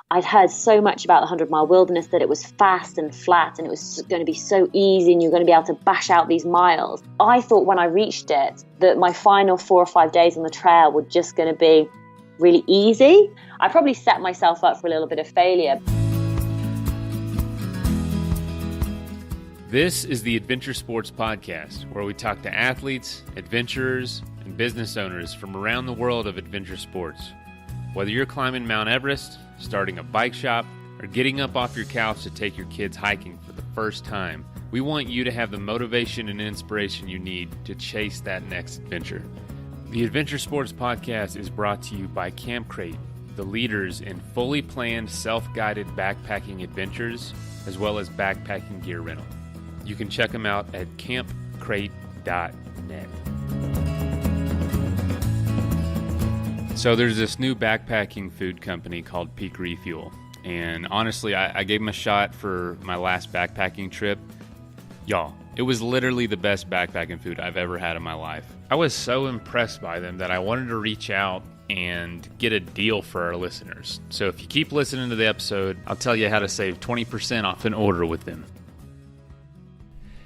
I'd heard so much about the 100-mile wilderness, that it was fast and flat and it was going to be so easy and you're going to be able to bash out these miles. I thought when I reached it that my final 4 or 5 days on the trail were just going to be really easy. I probably set myself up for a little bit of failure. This is the Adventure Sports Podcast, where we talk to athletes, adventurers, and business owners from around the world of adventure sports. Whether you're climbing Mount Everest, starting a bike shop, or getting up off your couch to take your kids hiking for the first time, we want you to have the motivation and inspiration you need to chase that next adventure. The Adventure Sports Podcast is brought to you by Camp Crate, the leaders in fully planned self-guided backpacking adventures, as well as backpacking gear rental. You can check them out at campcrate.net. So there's this new backpacking food company called Peak Refuel. And honestly, I gave them a shot for my last backpacking trip. Y'all, it was literally the best backpacking food I've ever had in my life. I was so impressed by them that I wanted to reach out and get a deal for our listeners. So if you keep listening to the episode, I'll tell you how to save 20% off an order with them.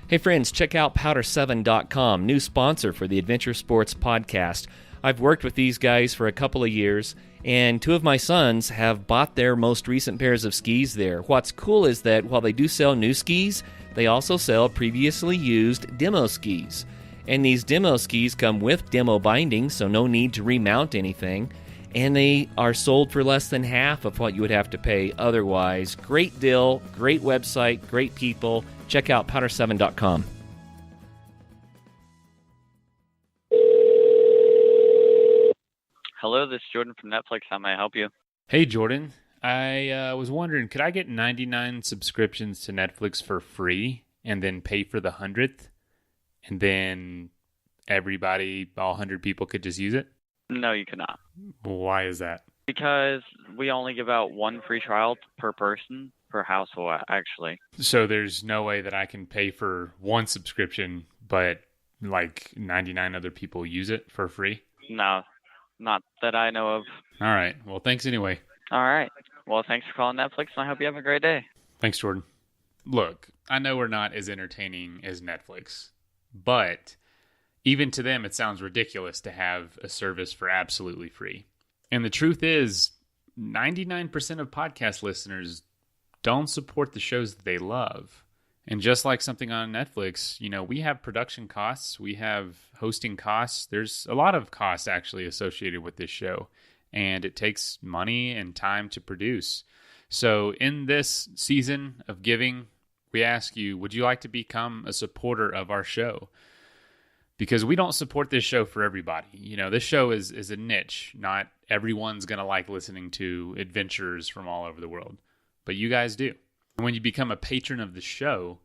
Hey friends, check out powder7.com, new sponsor for the Adventure Sports Podcast. I've worked with these guys for a couple of years, and 2 of my sons have bought their most recent pairs of skis there. What's cool is that while they do sell new skis, they also sell previously used demo skis. And these demo skis come with demo bindings, so no need to remount anything. And they are sold for less than half of what you would have to pay otherwise. Great deal, great website, great people. Check out powder7.com. Hello, this is Jordan from Netflix. How may I help you? Hey, Jordan. I was wondering, could I get 99 subscriptions to Netflix for free and then pay for the 100th? And then everybody, all 100 people could just use it? No, you cannot. Why is that? Because we only give out 1 free trial per person, per household, actually. So there's no way that I can pay for 1 subscription, but like 99 other people use it for free? No, not that I know of. All right. Well, thanks anyway. All right. Well, thanks for calling Netflix, and I hope you have a great day. Thanks, Jordan. Look, I know we're not as entertaining as Netflix, but even to them, it sounds ridiculous to have a service for absolutely free. And the truth is, 99% of podcast listeners don't support the shows that they love. And just like something on Netflix, you know, we have production costs, we have hosting costs. There's a lot of costs actually associated with this show, and it takes money and time to produce. So in this season of giving, we ask you, would you like to become a supporter of our show? Because we don't support this show for everybody. You know, this show is a niche. Not everyone's going to like listening to adventurers from all over the world, but you guys do. When you become a patron of the show,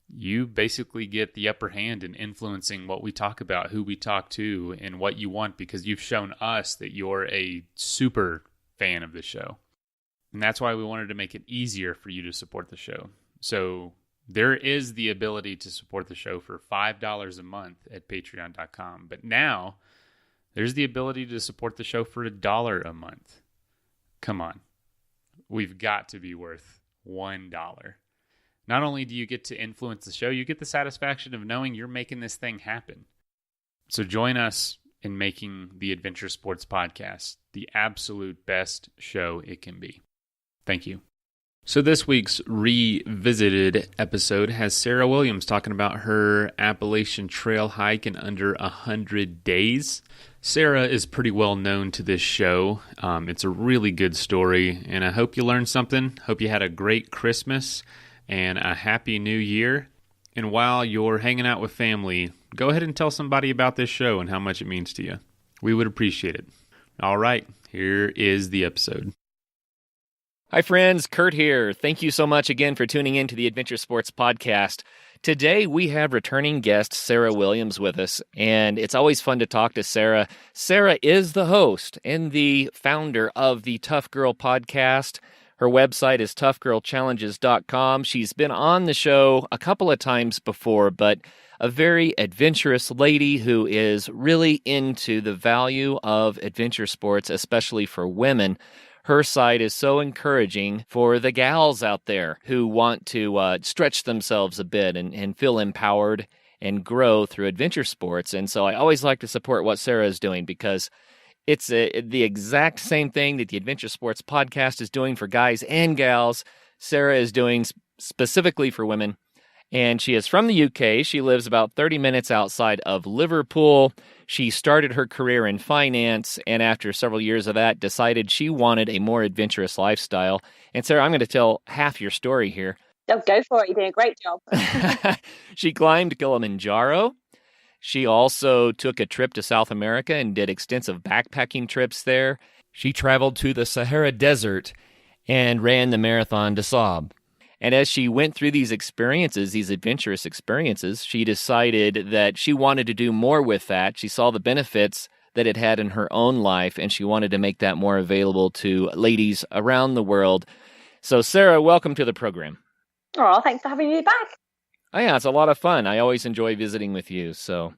you basically get the upper hand in influencing what we talk about, who we talk to, and what you want, because you've shown us that you're a super fan of the show. And that's why we wanted to make it easier for you to support the show. So there is the ability to support the show for $5 a month at patreon.com. But now there's the ability to support the show for $1 a month. Come on. We've got to be worth $1. Not only do you get to influence the show, you get the satisfaction of knowing you're making this thing happen. So join us in making the Adventure Sports Podcast the absolute best show it can be. Thank you. So this week's revisited episode has Sarah Williams talking about her Appalachian Trail hike in under 100 days. Sarah is pretty well known to this show. It's a really good story, and I hope you learned something. Hope you had a great Christmas and a happy new year. And while you're hanging out with family, go ahead and tell somebody about this show and how much it means to you. We would appreciate it. All right, here is the episode. Hi friends, Kurt here. Thank you so much again for tuning in to the Adventure Sports Podcast. Today we have returning guest Sarah Williams with us, and it's always fun to talk to Sarah. Sarah is the host and the founder of the Tough Girl Podcast. Her website is toughgirlchallenges.com. She's been on the show a couple of times before, but a very adventurous lady who is really into the value of adventure sports, especially for women. her site is so encouraging for the gals out there who want to stretch themselves a bit and feel empowered and grow through adventure sports. And so I always like to support what Sarah is doing because it's the exact same thing that the Adventure Sports Podcast is doing for guys and gals. Sarah is doing specifically for women. And she is from the UK. She lives about 30 minutes outside of Liverpool. She started her career in finance, and after several years of that, decided she wanted a more adventurous lifestyle. And Sarah, I'm going to tell half your story here. Oh, go for it. You're doing a great job. She climbed Kilimanjaro. She also took a trip to South America and did extensive backpacking trips there. She traveled to the Sahara Desert and ran the Marathon des Sables. And as she went through these experiences, these adventurous experiences, she decided that she wanted to do more with that. She saw the benefits that it had in her own life, and she wanted to make that more available to ladies around the world. So, Sarah, welcome to the program. Oh, thanks for having me back. Oh, yeah, it's a lot of fun. I always enjoy visiting with you. So,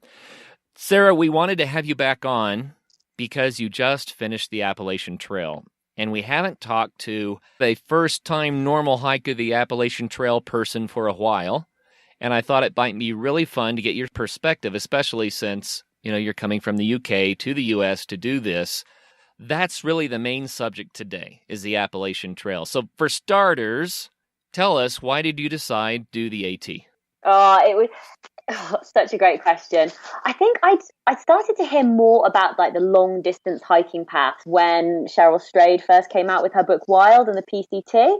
Sarah, we wanted to have you back on because you just finished the Appalachian Trail. And we haven't talked to a first-time normal hike of the Appalachian Trail person for a while. And I thought it might be really fun to get your perspective, especially since, you're coming from the UK to the US to do this. That's really the main subject today, is the Appalachian Trail. So for starters, tell us, why did you decide to do the AT? It was such a great question. I think I'd started to hear more about like the long distance hiking paths when Cheryl Strayed first came out with her book Wild and the PCT.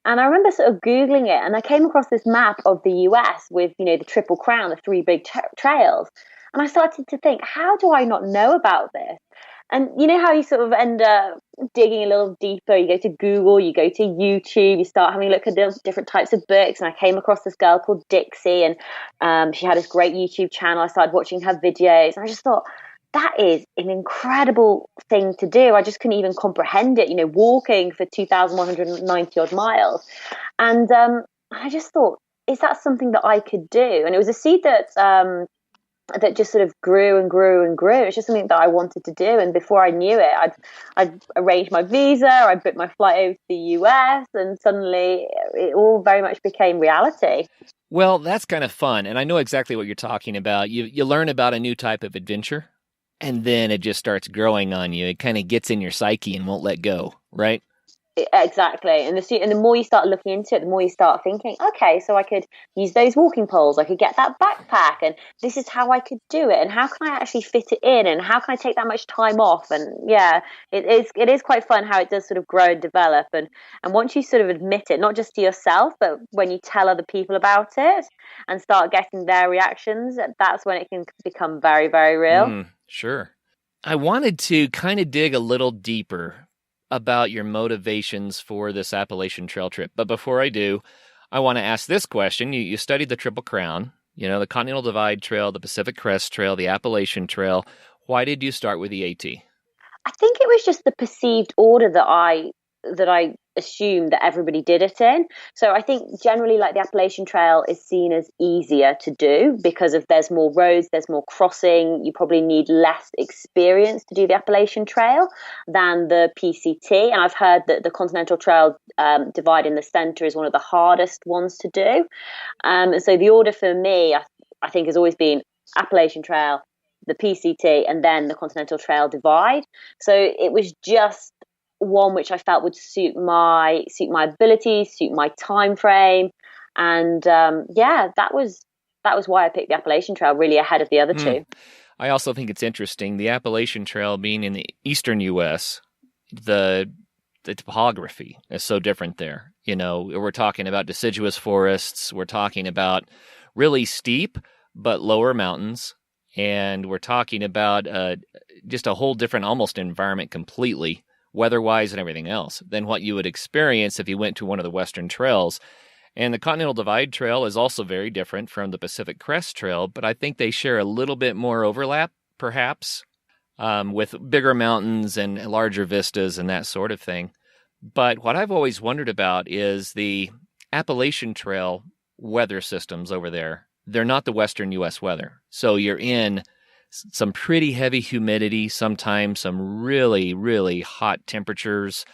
And I remember sort of Googling it, and I came across this map of the US with, the Triple Crown, the three big trails. And I started to think, how do I not know about this? And you know how you sort of end up digging a little deeper, you go to Google, you go to YouTube, you start having a look at the different types of books. And I came across this girl called Dixie, and she had this great YouTube channel. I started watching her videos, and I just thought, that is an incredible thing to do. I just couldn't even comprehend it, walking for 2,190 odd miles. And I just thought, is that something that I could do? And it was a seed that just sort of grew and grew and grew. It's just something that I wanted to do. And before I knew it, I'd arranged my visa, I booked my flight over to the US, and suddenly it all very much became reality. Well, that's kind of fun. And I know exactly what you're talking about. You learn about a new type of adventure, and then it just starts growing on you. It kind of gets in your psyche and won't let go, right? Exactly. And the more you start looking into it, the more you start thinking, okay, so I could use those walking poles, I could get that backpack, and this is how I could do it, and how can I actually fit it in, and how can I take that much time off? And yeah, it is quite fun how it does sort of grow and develop, and once you sort of admit it, not just to yourself, but when you tell other people about it and start getting their reactions, that's when it can become very, very real. Sure. I wanted to kind of dig a little deeper about your motivations for this Appalachian Trail trip. But before I do, I want to ask this question. You studied the Triple Crown, the Continental Divide Trail, the Pacific Crest Trail, the Appalachian Trail. Why did you start with the AT? I think it was just the perceived order that I assumed that everybody did it in. So I think generally like the Appalachian Trail is seen as easier to do because there's more roads, there's more crossing. You probably need less experience to do the Appalachian Trail than the PCT. And I've heard that the Continental Trail divide in the center is one of the hardest ones to do. And so the order for me, I think has always been Appalachian Trail, the PCT, and then the Continental Trail divide. So it was just one which I felt would suit my abilities, suit my time frame, and that was why I picked the Appalachian Trail really ahead of the other two. I also think it's interesting, the Appalachian Trail being in the eastern U.S., the topography is so different there. We're talking about deciduous forests, we're talking about really steep but lower mountains, and we're talking about just a whole different almost environment completely, weather-wise and everything else, than what you would experience if you went to one of the Western trails. And the Continental Divide Trail is also very different from the Pacific Crest Trail, but I think they share a little bit more overlap, perhaps, with bigger mountains and larger vistas and that sort of thing. But what I've always wondered about is the Appalachian Trail weather systems over there. They're not the Western U.S. weather. So you're in some pretty heavy humidity, sometimes some really, really hot temperatures.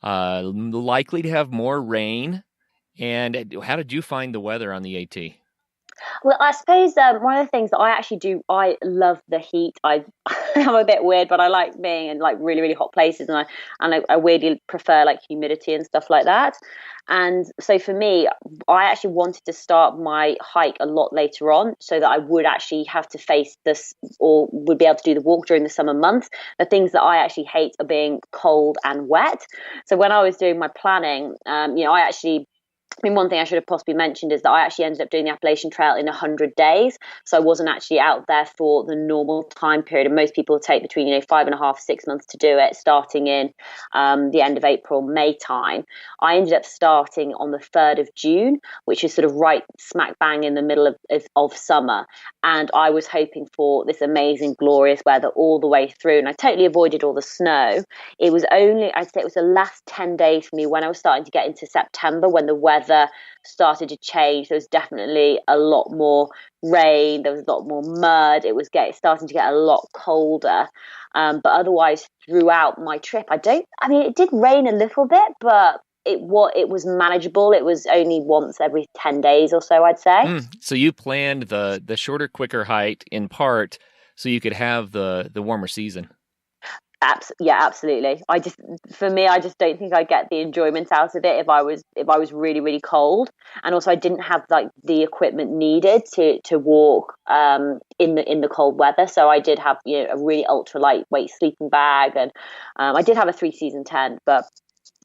likely to have more rain. And how did you find the weather on the AT? Well, I suppose one of the things that I actually do, I love the heat. I'm a bit weird, but I like being in like really, really hot places, and I weirdly prefer like humidity and stuff like that. And so for me, I actually wanted to start my hike a lot later on, so that I would actually have to face this, or would be able to do the walk during the summer months. The things that I actually hate are being cold and wet. So when I was doing my planning, I mean, one thing I should have possibly mentioned is that I actually ended up doing the Appalachian Trail in 100 days. So I wasn't actually out there for the normal time period. And most people take between, 5.5, 6 months to do it, starting in the end of April, May time. I ended up starting on the 3rd of June, which is sort of right smack bang in the middle of summer. And I was hoping for this amazing, glorious weather all the way through. And I totally avoided all the snow. It was only, I'd say it was the last 10 days for me when I was starting to get into September, when the weather started to change. There was definitely a lot more rain, there was a lot more mud, it was starting to get a lot colder, but otherwise throughout my trip, it did rain a little bit, but it was manageable. It was only once every 10 days or so, I'd say. So you planned the shorter, quicker hike in part so you could have the warmer season. Yeah, absolutely. I just don't think I'd get the enjoyment out of it if I was really, really cold. And also I didn't have like the equipment needed to walk in the cold weather. So I did have a really ultra lightweight sleeping bag, and I did have a 3-season tent, but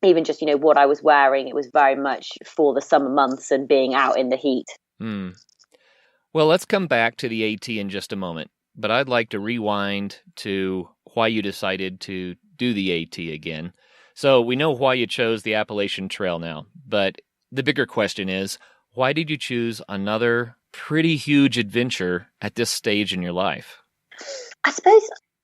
even just what I was wearing, it was very much for the summer months and being out in the heat. Well, let's come back to the AT in just a moment, but I'd like to rewind to why you decided to do the AT again. So we know why you chose the Appalachian Trail now, but the bigger question is, why did you choose another pretty huge adventure at this stage in your life?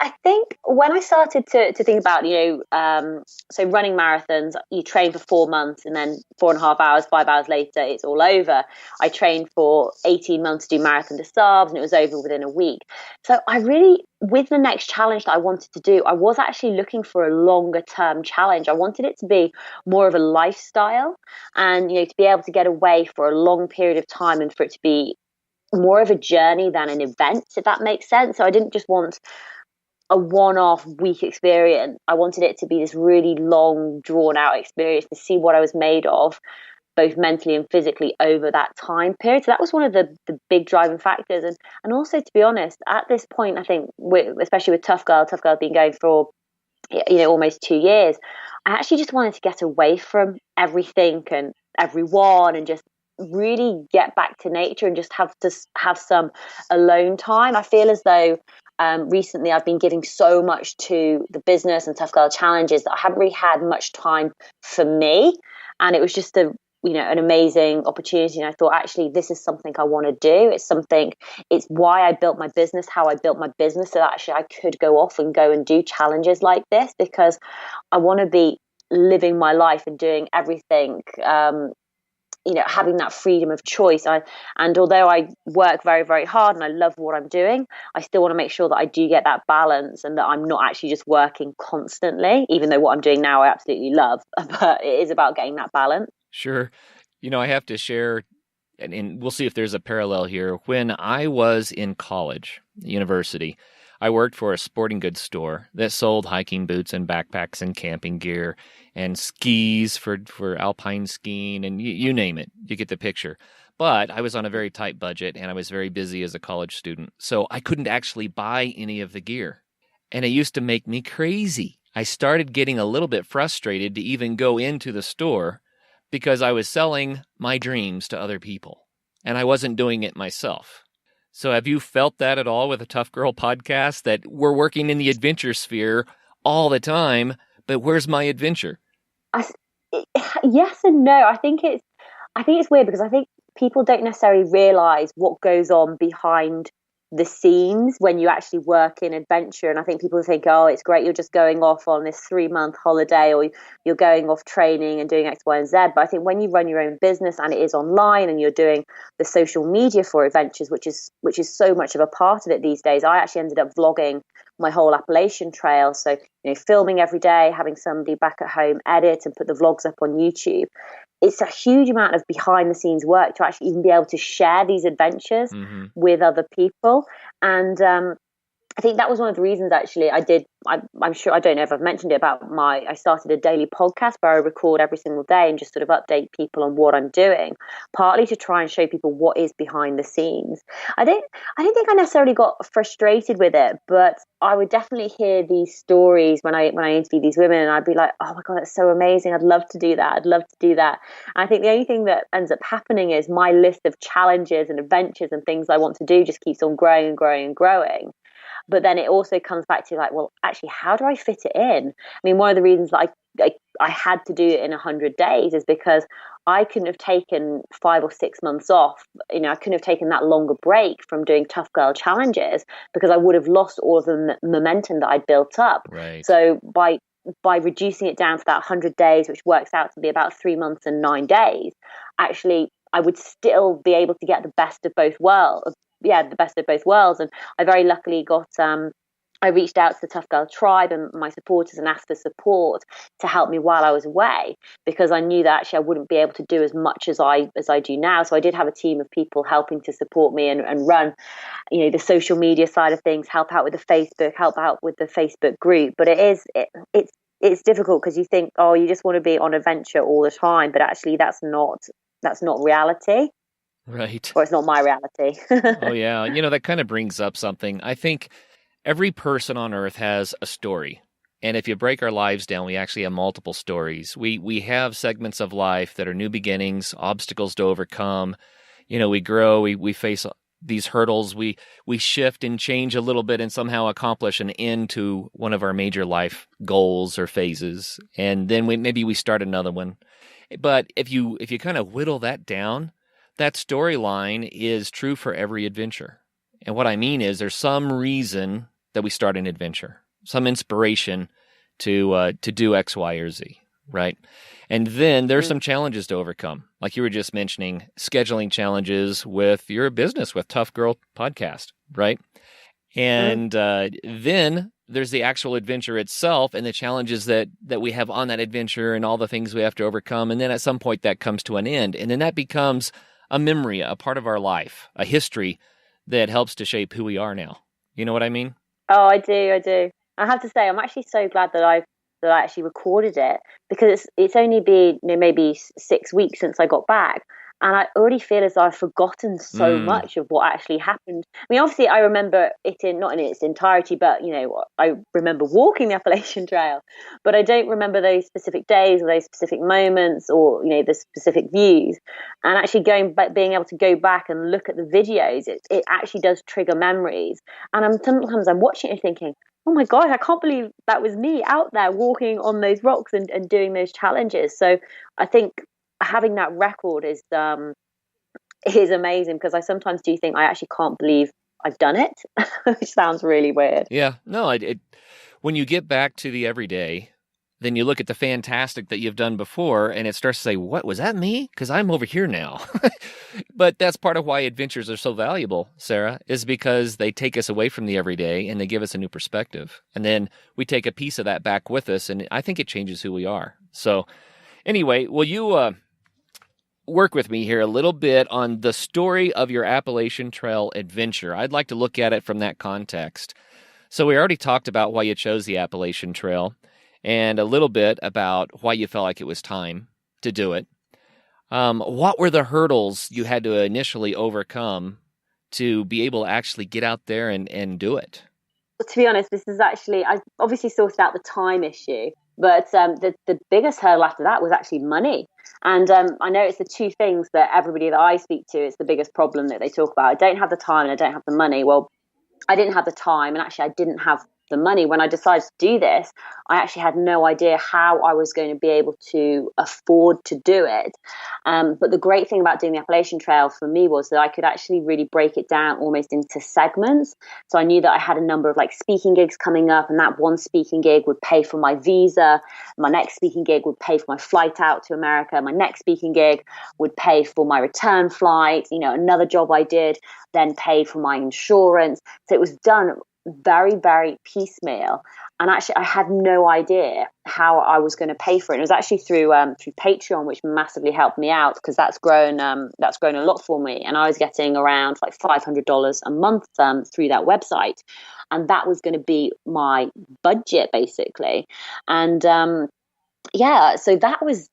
I think when I started to think about, so running marathons, you train for 4 months and then 4.5 hours, 5 hours later, it's all over. I trained for 18 months to do Marathon des Sables, and it was over within a week. So with the next challenge that I wanted to do, I was actually looking for a longer term challenge. I wanted it to be more of a lifestyle, and, to be able to get away for a long period of time, and for it to be more of a journey than an event, if that makes sense. So I didn't just want a one-off week experience. I wanted it to be this really long, drawn-out experience to see what I was made of, both mentally and physically, over that time period. So that was one of the big driving factors. And also, to be honest, at this point, I think, especially with Tough Girl been going for almost 2 years, I actually just wanted to get away from everything and everyone, and just really get back to nature and just have some alone time. I feel as though recently I've been giving so much to the business and Tough Girl challenges that I haven't really had much time for me. And it was just an amazing opportunity. And I thought, actually, this is something I want to do. It's why I built my business, how I built my business, so that actually I could go off and go and do challenges like this, because I want to be living my life and doing everything, having that freedom of choice. And although I work very, very hard and I love what I'm doing, I still want to make sure that I do get that balance, and that I'm not actually just working constantly, even though what I'm doing now I absolutely love. But it is about getting that balance. Sure. I have to share, and we'll see if there's a parallel here. When I was in college, university, I worked for a sporting goods store that sold hiking boots and backpacks and camping gear and skis for alpine skiing, and you name it. You get the picture. But I was on a very tight budget, and I was very busy as a college student, so I couldn't actually buy any of the gear. And it used to make me crazy. I started getting a little bit frustrated to even go into the store, because I was selling my dreams to other people, and I wasn't doing it myself. So have you felt that at all with a Tough Girl podcast, that we're working in the adventure sphere all the time, but where's my adventure? Yes and no. I think it's weird, because I think people don't necessarily realize what goes on behind the scenes when you actually work in adventure. And I think people think, oh, it's great, you're just going off on this 3-month holiday, or you're going off training and doing X, Y, and Z. But I think when you run your own business and it is online, and you're doing the social media for adventures, which is so much of a part of it these days. I actually ended up vlogging my whole Appalachian Trail. So, filming every day, having somebody back at home edit and put the vlogs up on YouTube. It's a huge amount of behind the scenes work to actually even be able to share these adventures with other people. And I think that was one of the reasons actually I'm sure, I don't know if I've mentioned it, I started a daily podcast where I record every single day and just sort of update people on what I'm doing, partly to try and show people what is behind the scenes. I don't think I necessarily got frustrated with it, but I would definitely hear these stories when I interview these women, and I'd be like, oh my God, that's so amazing. I'd love to do that. I'd love to do that. And I think the only thing that ends up happening is my list of challenges and adventures and things I want to do just keeps on growing and growing and growing. But then it also comes back to like, well, actually, how do I fit it in? I mean, one of the reasons that I had to do it in 100 days is because I couldn't have taken 5 or 6 months off. I couldn't have taken that longer break from doing tough girl challenges because I would have lost all of the momentum that I'd built up. Right. So by reducing it down to that 100 days, which works out to be about 3 months and 9 days, actually, I would still be able to get the best of both worlds. The best of both worlds. And I very luckily I reached out to the Tough Girl tribe and my supporters and asked for support to help me while I was away, because I knew that actually I wouldn't be able to do as much as I do now. So I did have a team of people helping to support me and run, the social media side of things, help out with the Facebook group. But it's difficult because you think, oh, you just want to be on adventure all the time, but actually that's not reality. Right. Or it's not my reality. Oh, yeah. That kind of brings up something. I think every person on earth has a story. And if you break our lives down, we actually have multiple stories. We have segments of life that are new beginnings, obstacles to overcome. We grow, we face these hurdles, we shift and change a little bit and somehow accomplish an end to one of our major life goals or phases. And then maybe we start another one. But if you kind of whittle that down, that storyline is true for every adventure. And what I mean is there's some reason that we start an adventure, some inspiration to do X, Y, or Z, right? And then there's some challenges to overcome. Like you were just mentioning, scheduling challenges with your business, with Tough Girl Podcast, right? And then there's the actual adventure itself and the challenges that we have on that adventure and all the things we have to overcome. And then at some point that comes to an end. And then that becomes a memory, a part of our life, a history that helps to shape who we are now. You know what I mean? Oh, I do. I have to say, I'm actually so glad that I actually recorded it, because it's only been maybe 6 weeks since I got back. And I already feel as though I've forgotten so much of what actually happened. I mean, obviously, I remember it not in its entirety, but, I remember walking the Appalachian Trail. But I don't remember those specific days or those specific moments or, the specific views. And actually being able to go back and look at the videos, it actually does trigger memories. And sometimes I'm watching it and thinking, oh my God, I can't believe that was me out there walking on those rocks and doing those challenges. So I think having that record is amazing, because I sometimes do think I actually can't believe I've done it, which sounds really weird. Yeah, no, when you get back to the everyday, then you look at the fantastic that you've done before, and it starts to say, what, was that me? Because I'm over here now. But that's part of why adventures are so valuable, Sarah, is because they take us away from the everyday and they give us a new perspective. And then we take a piece of that back with us, and I think it changes who we are. So anyway, will you work with me here a little bit on the story of your Appalachian Trail adventure? I'd like to look at it from that context. So we already talked about why you chose the Appalachian Trail and a little bit about why you felt like it was time to do it. What were the hurdles you had to initially overcome to be able to actually get out there and do it? Well, to be honest, this is actually, I obviously sorted out the time issue, but the biggest hurdle after that was actually money. And I know it's the two things that everybody that I speak to, it's the biggest problem that they talk about. I don't have the time and I don't have the money. Well, I didn't have the time, and actually I didn't have the money. When I decided to do this, I actually had no idea how I was going to be able to afford to do it. But the great thing about doing the Appalachian Trail for me was that I could actually really break it down almost into segments. So I knew that I had a number of speaking gigs coming up, and that one speaking gig would pay for my visa. My next speaking gig would pay for my flight out to America. My next speaking gig would pay for my return flight. Another job I did then paid for my insurance. So it was done very, very piecemeal. And actually, I had no idea how I was going to pay for it. It was actually through Patreon, which massively helped me out, because that's grown a lot for me. And I was getting around like $500 a month through that website, and that was going to be my budget basically. And so that was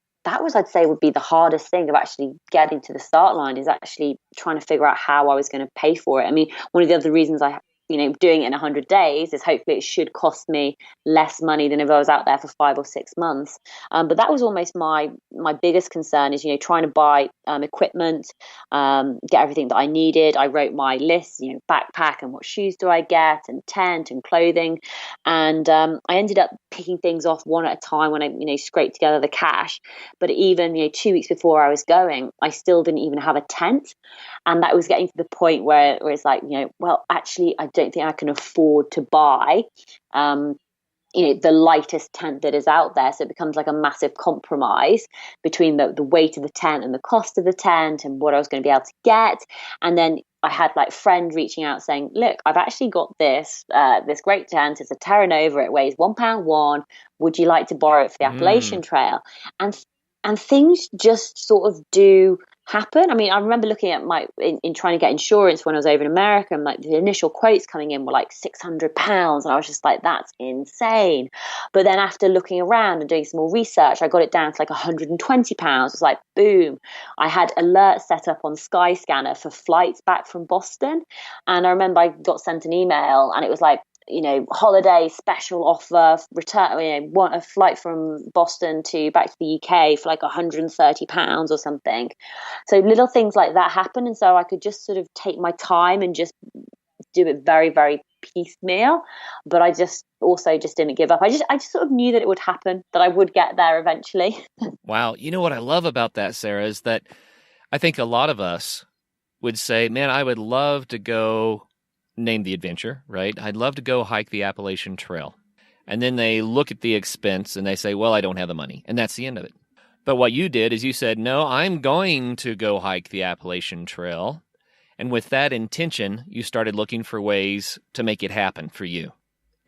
I'd say would be the hardest thing of actually getting to the start line, is actually trying to figure out how I was going to pay for it. I mean, one of the other reasons doing it in 100 days is hopefully it should cost me less money than if I was out there for 5 or 6 months. But that was almost my biggest concern, is, trying to buy equipment, get everything that I needed. I wrote my list, backpack and what shoes do I get, and tent and clothing. And I ended up picking things off one at a time when I, scraped together the cash. But even, 2 weeks before I was going, I still didn't even have a tent. And that was getting to the point where it's like, well, actually, I don't think I can afford to buy, the lightest tent that is out there. So it becomes like a massive compromise between the weight of the tent and the cost of the tent and what I was going to be able to get. And then I had like friend reaching out saying, look, I've actually got this great tent. It's a Terra Nova. It weighs 1 pound one. Would you like to borrow it for the Appalachian Trail? And things just sort of do happen. I mean, I remember looking at in trying to get insurance when I was over in America, and like the initial quotes coming in were like £600, and I was just like, that's insane. But then after looking around and doing some more research, I got it down to like £120. It was like, boom. I had alerts set up on Skyscanner for flights back from Boston, and I remember I got sent an email, and it was like, holiday special offer, return, want a flight from Boston back to the UK for like £130 or something. So little things like that happen. And so I could just sort of take my time and just do it very, very piecemeal. But I just didn't give up. I just sort of knew that it would happen, that I would get there eventually. Wow. You know what I love about that, Sarah, is that I think a lot of us would say, man, I would love to go name the adventure, right? I'd love to go hike the Appalachian Trail. And then they look at the expense and they say, well, I don't have the money. And that's the end of it. But what you did is you said, no, I'm going to go hike the Appalachian Trail. And with that intention, you started looking for ways to make it happen for you.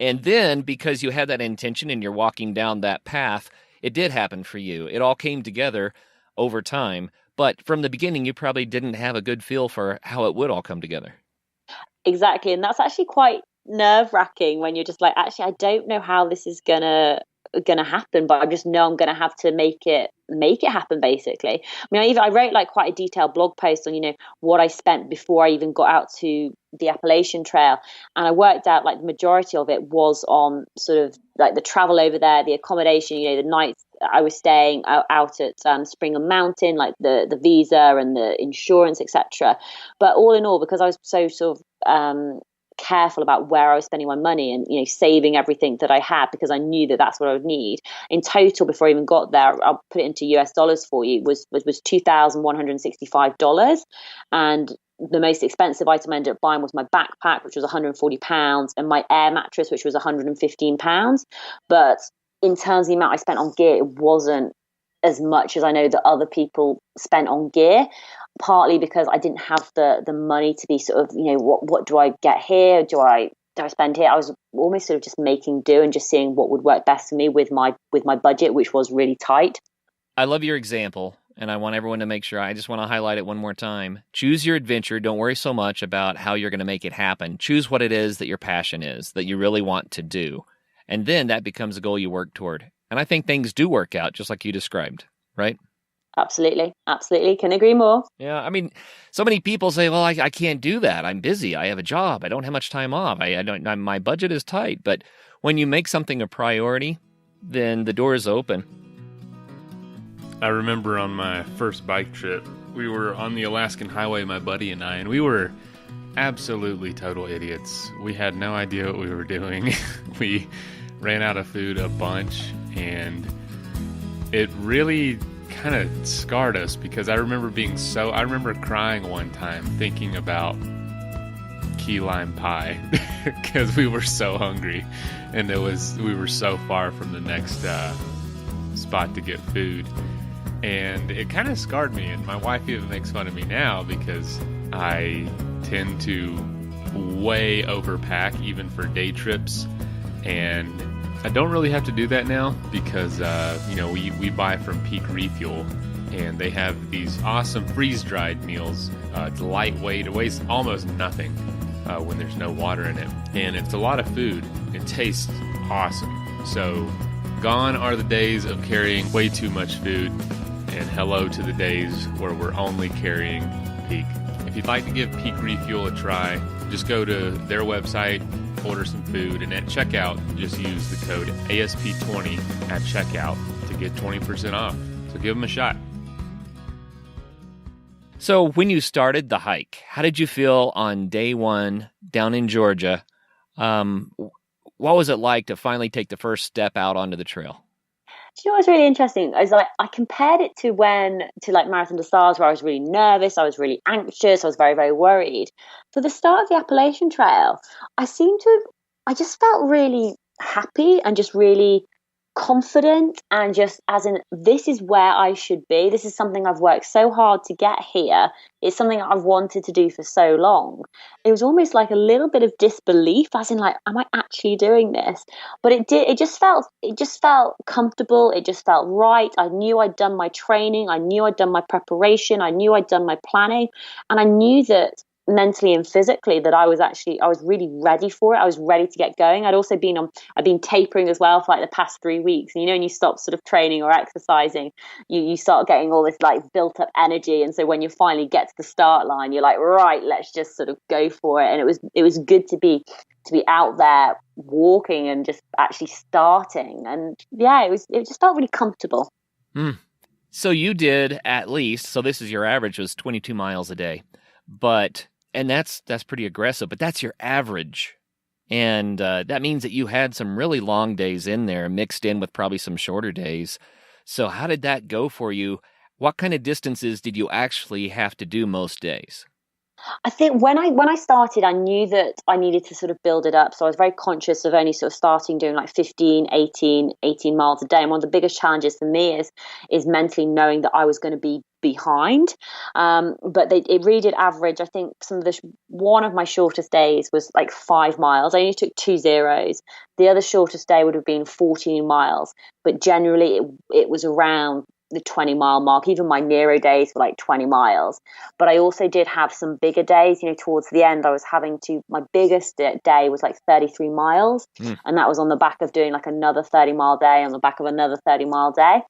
And then because you had that intention and you're walking down that path, it did happen for you. It all came together over time. But from the beginning, you probably didn't have a good feel for how it would all come together. Exactly. And that's actually quite nerve-wracking when you're just like, actually, I don't know how this is gonna happen, but I just know I'm gonna have to make it happen, basically. I mean, I wrote like quite a detailed blog post on what I spent before I even got out to the Appalachian Trail, and I worked out like the majority of it was on sort of like the travel over there, the accommodation, the nights I was staying out at Springer Mountain, like the visa and the insurance, etc. But all in all, because I was so sort of careful about where I was spending my money and saving everything that I had, because I knew that that's what I would need in total before I even got there, I'll put it into US dollars for you, was $2,165. And the most expensive item I ended up buying was my backpack, which was £140, and my air mattress, which was £115. But in terms of the amount I spent on gear, it wasn't as much as I know that other people spent on gear, partly because I didn't have the money to be sort of, what do I get here? Do I spend here? I was almost sort of just making do and just seeing what would work best for me with my budget, which was really tight. I love your example, and I want everyone to make sure, I just want to highlight it one more time. Choose your adventure. Don't worry so much about how you're going to make it happen. Choose what it is that your passion is, that you really want to do. And then that becomes a goal you work toward. And I think things do work out just like you described, right? Absolutely. Absolutely. Can agree more. Yeah. I mean, so many people say, well, I can't do that. I'm busy. I have a job. I don't have much time off. My budget is tight. But when you make something a priority, then the door is open. I remember on my first bike trip, we were on the Alaskan highway, my buddy and I, and we were absolutely total idiots. We had no idea what we were doing. We ran out of food a bunch, and it really kind of scarred us, because I remember crying one time thinking about key lime pie because we were so hungry, and we were so far from the next spot to get food, and it kind of scarred me. And my wife even makes fun of me now because I tend to way overpack even for day trips, and I don't really have to do that now because we buy from Peak Refuel, and they have these awesome freeze-dried meals. It's lightweight, it weighs almost nothing when there's no water in it, and it's a lot of food. It tastes awesome. So gone are the days of carrying way too much food, and hello to the days where we're only carrying Peak. If you'd like to give Peak Refuel a try, just go to their website, order some food, and at checkout, just use the code ASP20 at checkout to get 20% off. So give them a shot. So when you started the hike, how did you feel on day one down in Georgia? What was it like to finally take the first step out onto the trail? Do you know what's really interesting? Is like I compared it to Marathon des Sables, where I was really nervous, I was really anxious, I was very, very worried. For the start of the Appalachian Trail, I just felt really happy and just really confident, and just as in, this is where I should be. This is something I've worked so hard to get here. It's something I've wanted to do for so long. It was almost like a little bit of disbelief, as in like, am I actually doing this? But it just felt comfortable. It just felt right. I knew I'd done my training. I knew I'd done my preparation. I knew I'd done my planning, and I knew that mentally and physically that I was really ready for it. I was ready to get going. I'd been tapering as well for like the past 3 weeks. And when you stop sort of training or exercising, you start getting all this like built up energy. And so when you finally get to the start line, you're like, right, let's just sort of go for it. And it was good to be out there walking and just actually starting. And yeah, it just felt really comfortable. So you did at least, so this is your average was 22 miles a day, and that's pretty aggressive, but that's your average. And that means that you had some really long days in there mixed in with probably some shorter days. So how did that go for you? What kind of distances did you actually have to do most days? I think when I started, I knew that I needed to sort of build it up. So I was very conscious of only sort of starting doing like 15, 18 miles a day. And one of the biggest challenges for me is mentally knowing that I was going to be behind. But it really did average. I think one of my shortest days was like 5 miles. I only took 2 zeros. The other shortest day would have been 14 miles. But generally it was around the 20-mile mark. Even my Nero days were like 20 miles. But I also did have some bigger days. Towards the end, my biggest day was like 33 miles. And that was on the back of doing like another 30-mile day on the back of another 30-mile day.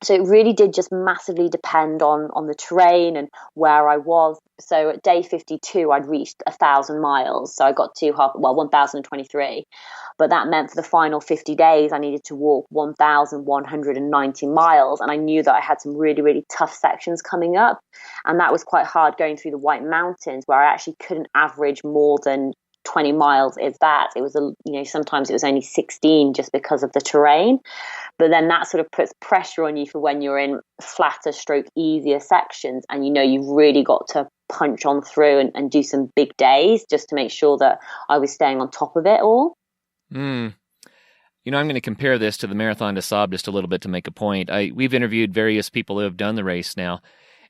So it really did just massively depend on the terrain and where I was. So at day 52, I'd reached 1,000 miles. So I got to 1,023. But that meant for the final 50 days, I needed to walk 1,190 miles. And I knew that I had some really, really tough sections coming up. And that was quite hard going through the White Mountains, where I actually couldn't average more than 20 miles. If that, it was sometimes it was only 16 just because of the terrain. But then that sort of puts pressure on you for when you're in flatter stroke easier sections, and you've really got to punch on through and do some big days just to make sure that I was staying on top of it all. I'm going to compare this to the Marathon des Sables just a little bit to make a point. We've interviewed various people who have done the race now,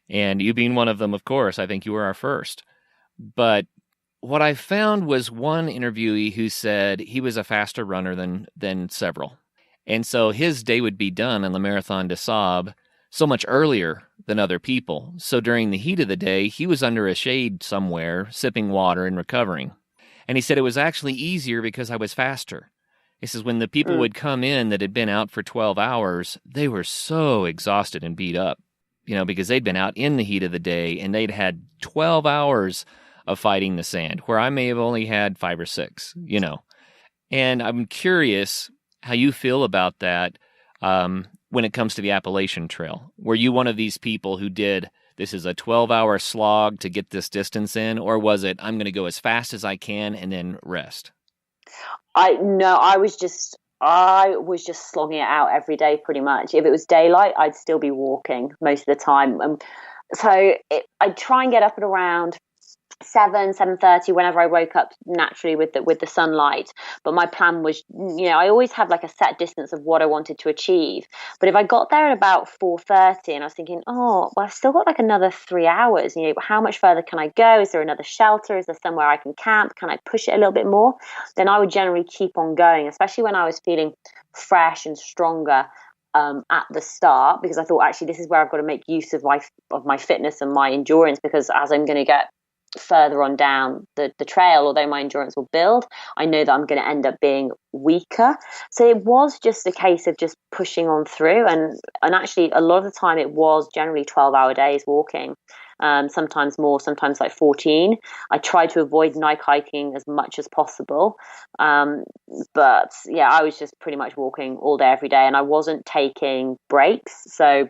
and you being one of them, of course. I think you were our first. But what I found was one interviewee who said he was a faster runner than several. And so his day would be done on the Marathon des Sables so much earlier than other people. So during the heat of the day, he was under a shade somewhere, sipping water and recovering. And he said it was actually easier because I was faster. He says when the people would come in that had been out for 12 hours, they were so exhausted and beat up, because they'd been out in the heat of the day and they'd had 12 hours of fighting the sand, where I may have only had 5 or 6, And I'm curious how you feel about that when it comes to the Appalachian Trail. Were you one of these people who this is a 12-hour slog to get this distance in, or was it, I'm going to go as fast as I can and then rest? I was just slogging it out every day pretty much. If it was daylight, I'd still be walking most of the time. So I'd try and get up at around 7:30 whenever I woke up naturally with the sunlight. But my plan was, I always had like a set distance of what I wanted to achieve. But if I got there at about 4:30 and I was thinking, oh, well, I've still got like another 3 hours, how much further can I go? Is there another shelter? Is there somewhere I can camp? Can I push it a little bit more? Then I would generally keep on going, especially when I was feeling fresh and stronger at the start, because I thought, actually, this is where I've got to make use of my fitness and my endurance, because as I'm going to get further on down the trail, although my endurance will build, I know that I'm going to end up being weaker. So it was just a case of just pushing on through, and actually a lot of the time it was generally 12-hour days walking, sometimes more, sometimes like 14. I tried to avoid night hiking as much as possible, but yeah, I was just pretty much walking all day every day, and I wasn't taking breaks. So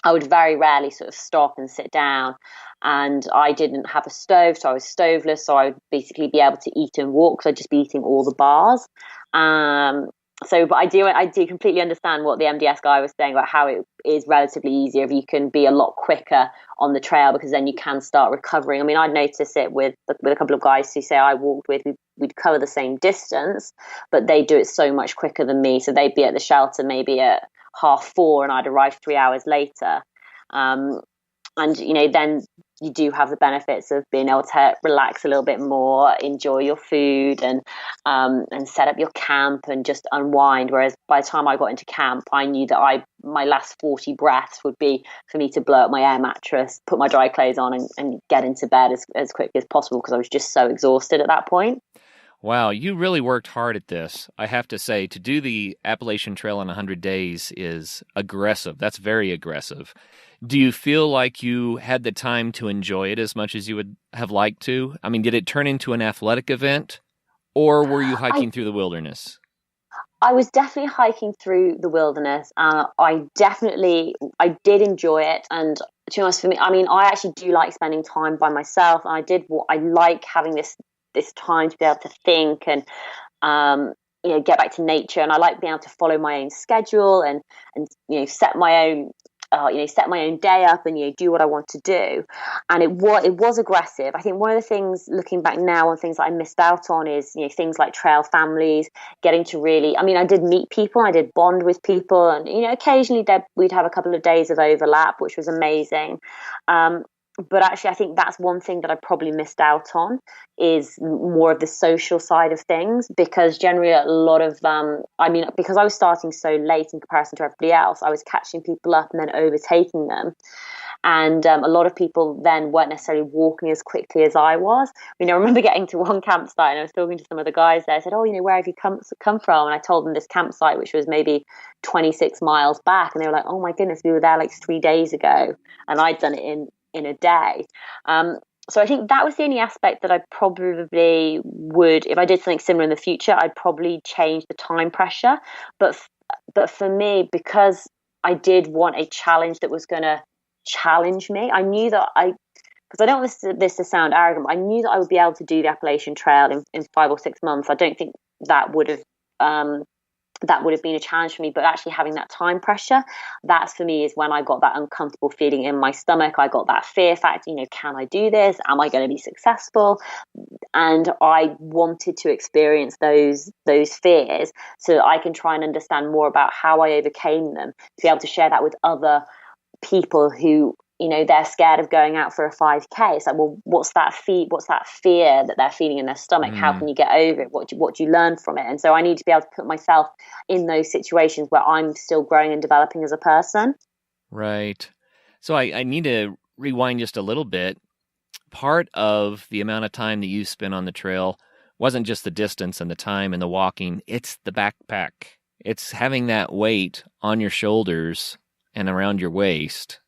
I would very rarely sort of stop and sit down, and I didn't have a stove, so I was stoveless. So I would basically be able to eat and walk, because I'd just be eating all the bars. But I do completely understand what the MDS guy was saying about how it is relatively easier if you can be a lot quicker on the trail, because then you can start recovering. I mean, I'd notice it with a couple of guys who say I walked with. We'd cover the same distance, but they do it so much quicker than me. So they'd be at the shelter maybe at 4:30, and I'd arrive 3 hours later. And then you do have the benefits of being able to relax a little bit more, enjoy your food, and set up your camp and just unwind. Whereas by the time I got into camp, I knew that my last 40 breaths would be for me to blow up my air mattress, put my dry clothes on, and get into bed as quickly as possible, because I was just so exhausted at that point. Wow, you really worked hard at this. I have to say, to do the Appalachian Trail in 100 days is aggressive. That's very aggressive. Do you feel like you had the time to enjoy it as much as you would have liked to? I mean, did it turn into an athletic event, or were you hiking through the wilderness? I was definitely hiking through the wilderness. I did enjoy it. And to be honest, for me, I mean, I actually do like spending time by myself. And I like having this time to be able to think and get back to nature, and I like being able to follow my own schedule and set my own day up and do what I want to do. And it was aggressive. I think one of the things, looking back now, on things that I missed out on is things like trail families, getting to really, I mean, I did meet people, I did bond with people, and occasionally we'd have a couple of days of overlap, which was amazing. But actually, I think that's one thing that I probably missed out on, is more of the social side of things, because generally a lot of, because I was starting so late in comparison to everybody else, I was catching people up and then overtaking them. And a lot of people then weren't necessarily walking as quickly as I was. I remember getting to one campsite and I was talking to some of the guys there. I said, where have you come from? And I told them this campsite, which was maybe 26 miles back. And they were like, oh my goodness, we were there like 3 days ago. And I'd done it in a day. So I think that was the only aspect that I probably would, if I did something similar in the future, I'd probably change the time pressure. But for me, because I did want a challenge that was going to challenge me, I knew that because I don't want this to sound arrogant, but I knew that I would be able to do the Appalachian Trail in 5 or 6 months. I don't think that would have been a challenge for me, but actually having that time pressure, that's for me is when I got that uncomfortable feeling in my stomach. I got that fear factor, can I do this? Am I going to be successful? And I wanted to experience those fears so that I can try and understand more about how I overcame them, to be able to share that with other people who they're scared of going out for a 5K. It's like, well, what's that fear that they're feeling in their stomach? How can you get over it? What do you learn from it? And so I need to be able to put myself in those situations where I'm still growing and developing as a person. Right. So I need to rewind just a little bit. Part of the amount of time that you spent on the trail wasn't just the distance and the time and the walking, it's the backpack. It's having that weight on your shoulders and around your waist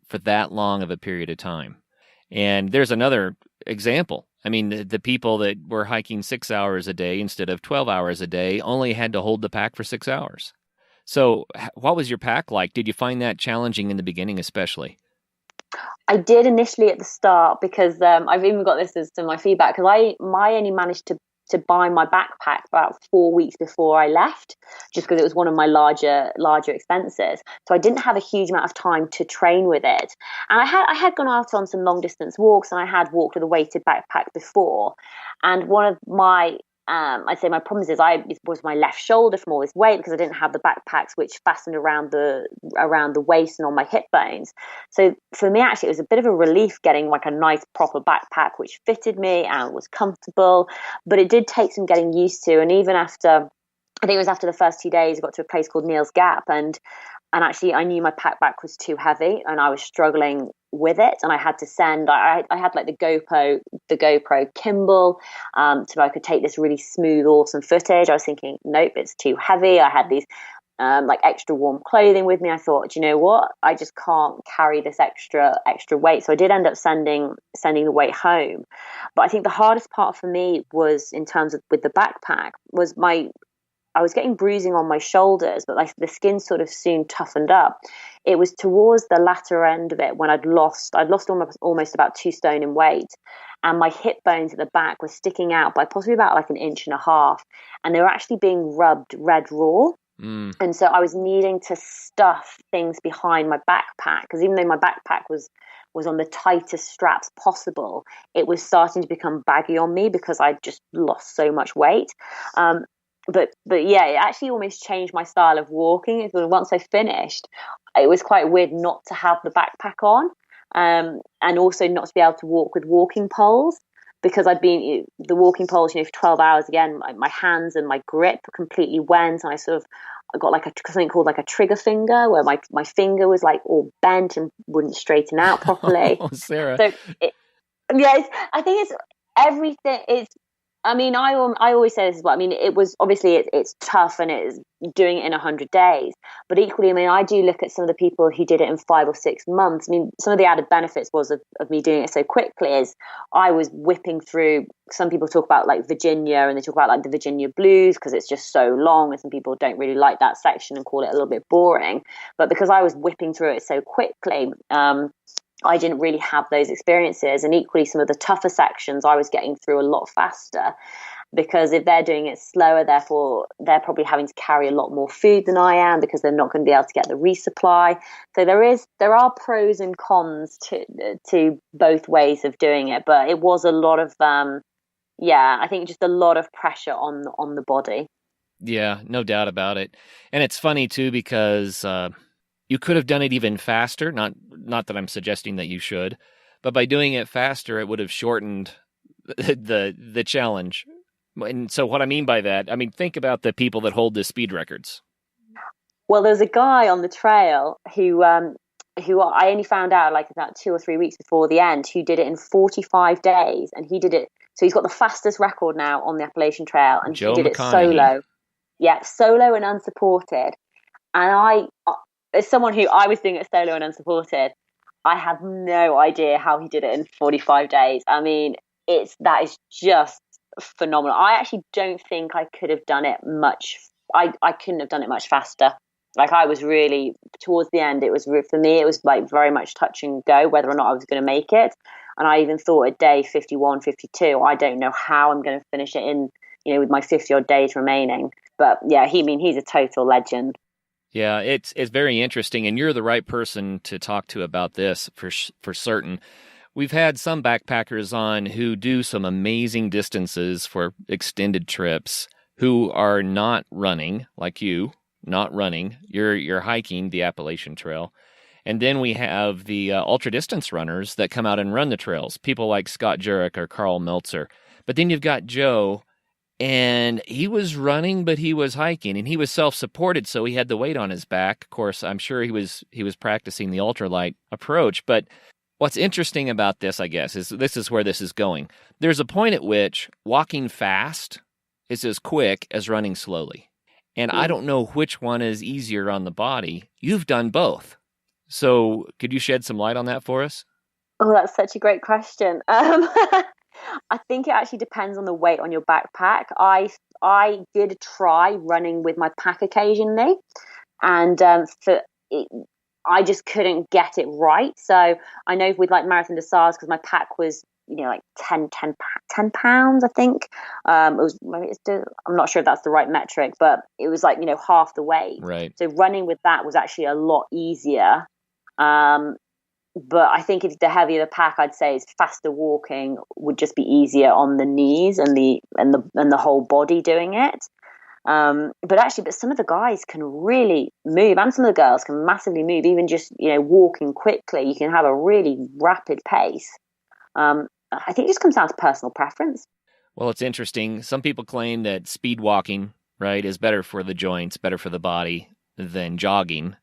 for that long of a period of time. And there's another example. I mean, the people that were hiking 6 hours a day instead of 12 hours a day only had to hold the pack for 6 hours. So what was your pack like? Did you find that challenging in the beginning especially? I did initially at the start, because I've even got this as to my feedback, because I only managed to to buy my backpack about 4 weeks before I left, just because it was one of my larger expenses. So I didn't have a huge amount of time to train with it. And I had gone out on some long distance walks, and I had walked with a weighted backpack before. And one of my I'd say my problems is it was my left shoulder from all this weight, because I didn't have the backpacks which fastened around the waist and on my hip bones. So for me, actually, it was a bit of a relief getting like a nice proper backpack which fitted me and was comfortable. But it did take some getting used to. And even after, I think it was after the first 2 days, I got to a place called Neal's Gap, and actually I knew my packback was too heavy and I was struggling with it, and I had to send. I had like the GoPro Kimball, so I could take this really smooth, awesome footage. I was thinking, nope, it's too heavy. I had these like extra warm clothing with me. I thought, do you know what? I just can't carry this extra weight. So I did end up sending the weight home. But I think the hardest part for me was, in terms of with the backpack, was I was getting bruising on my shoulders, but like the skin sort of soon toughened up. It was towards the latter end of it when I'd lost almost about 2 stone in weight, and my hip bones at the back were sticking out by possibly about like 1.5 inches, and they were actually being rubbed red raw. And so I was needing to stuff things behind my backpack, because even though my backpack was on the tightest straps possible, it was starting to become baggy on me because I'd just lost so much weight. But yeah, it actually almost changed my style of walking. Once I finished, it was quite weird not to have the backpack on, and also not to be able to walk with walking poles, because I'd been the walking poles, for 12 hours. Again, my hands and my grip completely went, and I got like something called like a trigger finger, where my finger was like all bent and wouldn't straighten out properly. Oh, Sarah. So I think it's everything. I mean, I always say this as well. I mean, it was obviously it's tough, and it is doing it in 100 days. But equally, I mean, I do look at some of the people who did it in 5 or 6 months. I mean, some of the added benefits of me doing it so quickly is I was whipping through. Some people talk about like Virginia, and they talk about like the Virginia blues because it's just so long, and some people don't really like that section and call it a little bit boring. But because I was whipping through it so quickly, I didn't really have those experiences. And equally, some of the tougher sections I was getting through a lot faster, because if they're doing it slower, therefore they're probably having to carry a lot more food than I am, because they're not going to be able to get the resupply. So there are pros and cons to both ways of doing it. But it was a lot of I think just a lot of pressure on the body. Yeah, no doubt about it. And it's funny too, because you could have done it even faster. Not that I'm suggesting that you should, but by doing it faster, it would have shortened the challenge. And so what I mean by that, think about the people that hold the speed records. Well, there's a guy on the trail who I only found out like about 2 or 3 weeks before the end, who did it in 45 days, and he did it. So he's got the fastest record now on the Appalachian Trail, and he did it solo. Yeah, solo and unsupported. And as someone who I was doing it solo and unsupported, I have no idea how he did it in 45 days. I mean, that is just phenomenal. I actually don't think I could have done it much. I couldn't have done it much faster. Like, I was really, towards the end, for me, it was like very much touch and go whether or not I was going to make it. And I even thought at day 51, 52, I don't know how I'm going to finish it in, with my 50 odd days remaining. But yeah, he's a total legend. Yeah, it's very interesting, and you're the right person to talk to about this for certain. We've had some backpackers on who do some amazing distances for extended trips, who are not running like you, not running. You're hiking the Appalachian Trail, and then we have the ultra distance runners that come out and run the trails. People like Scott Jurek or Carl Meltzer. But then you've got Joe. And he was running, but he was hiking, and he was self-supported, so he had the weight on his back. Of course, I'm sure he was practicing the ultralight approach. But what's interesting about this, I guess, is this is where this is going. There's a point at which walking fast is as quick as running slowly. And I don't know which one is easier on the body. You've done both. So could you shed some light on that for us? Oh, that's such a great question. I think it actually depends on the weight on your backpack. I did try running with my pack occasionally, and I just couldn't get it right. So I know with like Marathon des Sars, because my pack was like 10 pounds, I think. It was, I'm not sure if that's the right metric, but it was like, half the weight. Right. So running with that was actually a lot easier. But I think if the heavier the pack, I'd say is faster walking would just be easier on the knees and the whole body doing it. But some of the guys can really move, and some of the girls can massively move, even just, walking quickly. You can have a really rapid pace. I think it just comes down to personal preference. Well, it's interesting. Some people claim that speed walking, right, is better for the joints, better for the body than jogging.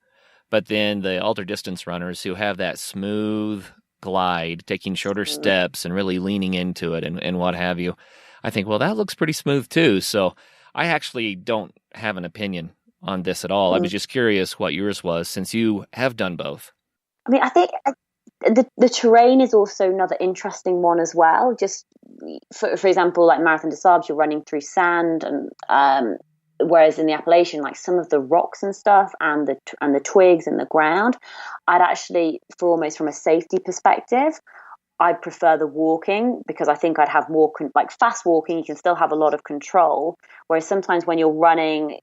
But then the ultra-distance runners who have that smooth glide, taking shorter steps and really leaning into it and what have you, I think, well, that looks pretty smooth too. So I actually don't have an opinion on this at all. I was just curious what yours was, since you have done both. I mean, I think the terrain is also another interesting one as well. Just for example, like Marathon des Sables, you're running through sand, and whereas in the Appalachian, like some of the rocks and stuff and the twigs and the ground, I'd actually, from a safety perspective, I'd prefer the walking, because I think I'd have more like fast walking. You can still have a lot of control, whereas sometimes when you're running,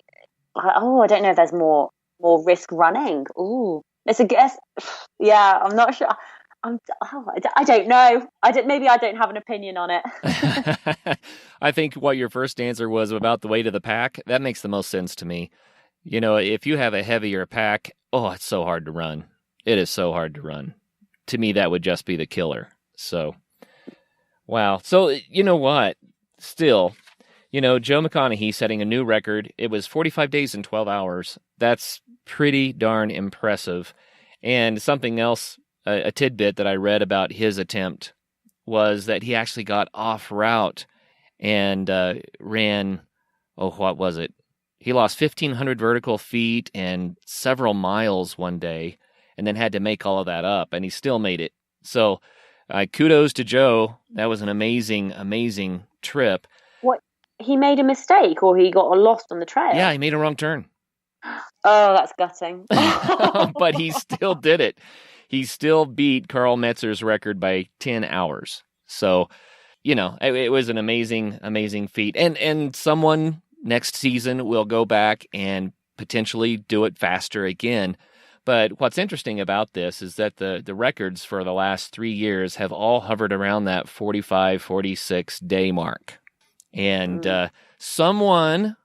I don't know if there's more risk running. Ooh, it's a guess. Yeah, I'm not sure. I don't know. Maybe I don't have an opinion on it. I think what your first answer was about the weight of the pack, that makes the most sense to me. If you have a heavier pack, it's so hard to run. It is so hard to run. To me, that would just be the killer. Wow. So, you know what? Still, Joe McConaughey setting a new record. It was 45 days and 12 hours. That's pretty darn impressive. And something else, a tidbit that I read about his attempt, was that he actually got off route and ran, what was it? He lost 1,500 vertical feet and several miles one day, and then had to make all of that up, and he still made it. So kudos to Joe. That was an amazing, amazing trip. What, he made a mistake, or he got lost on the trail? Yeah, he made a wrong turn. Oh, that's gutting. But he still did it. He still beat Karl Metzer's record by 10 hours. So, it was an amazing, amazing feat. And someone next season will go back and potentially do it faster again. But what's interesting about this is that the records for the last 3 years have all hovered around that 45, 46 day mark. And someone,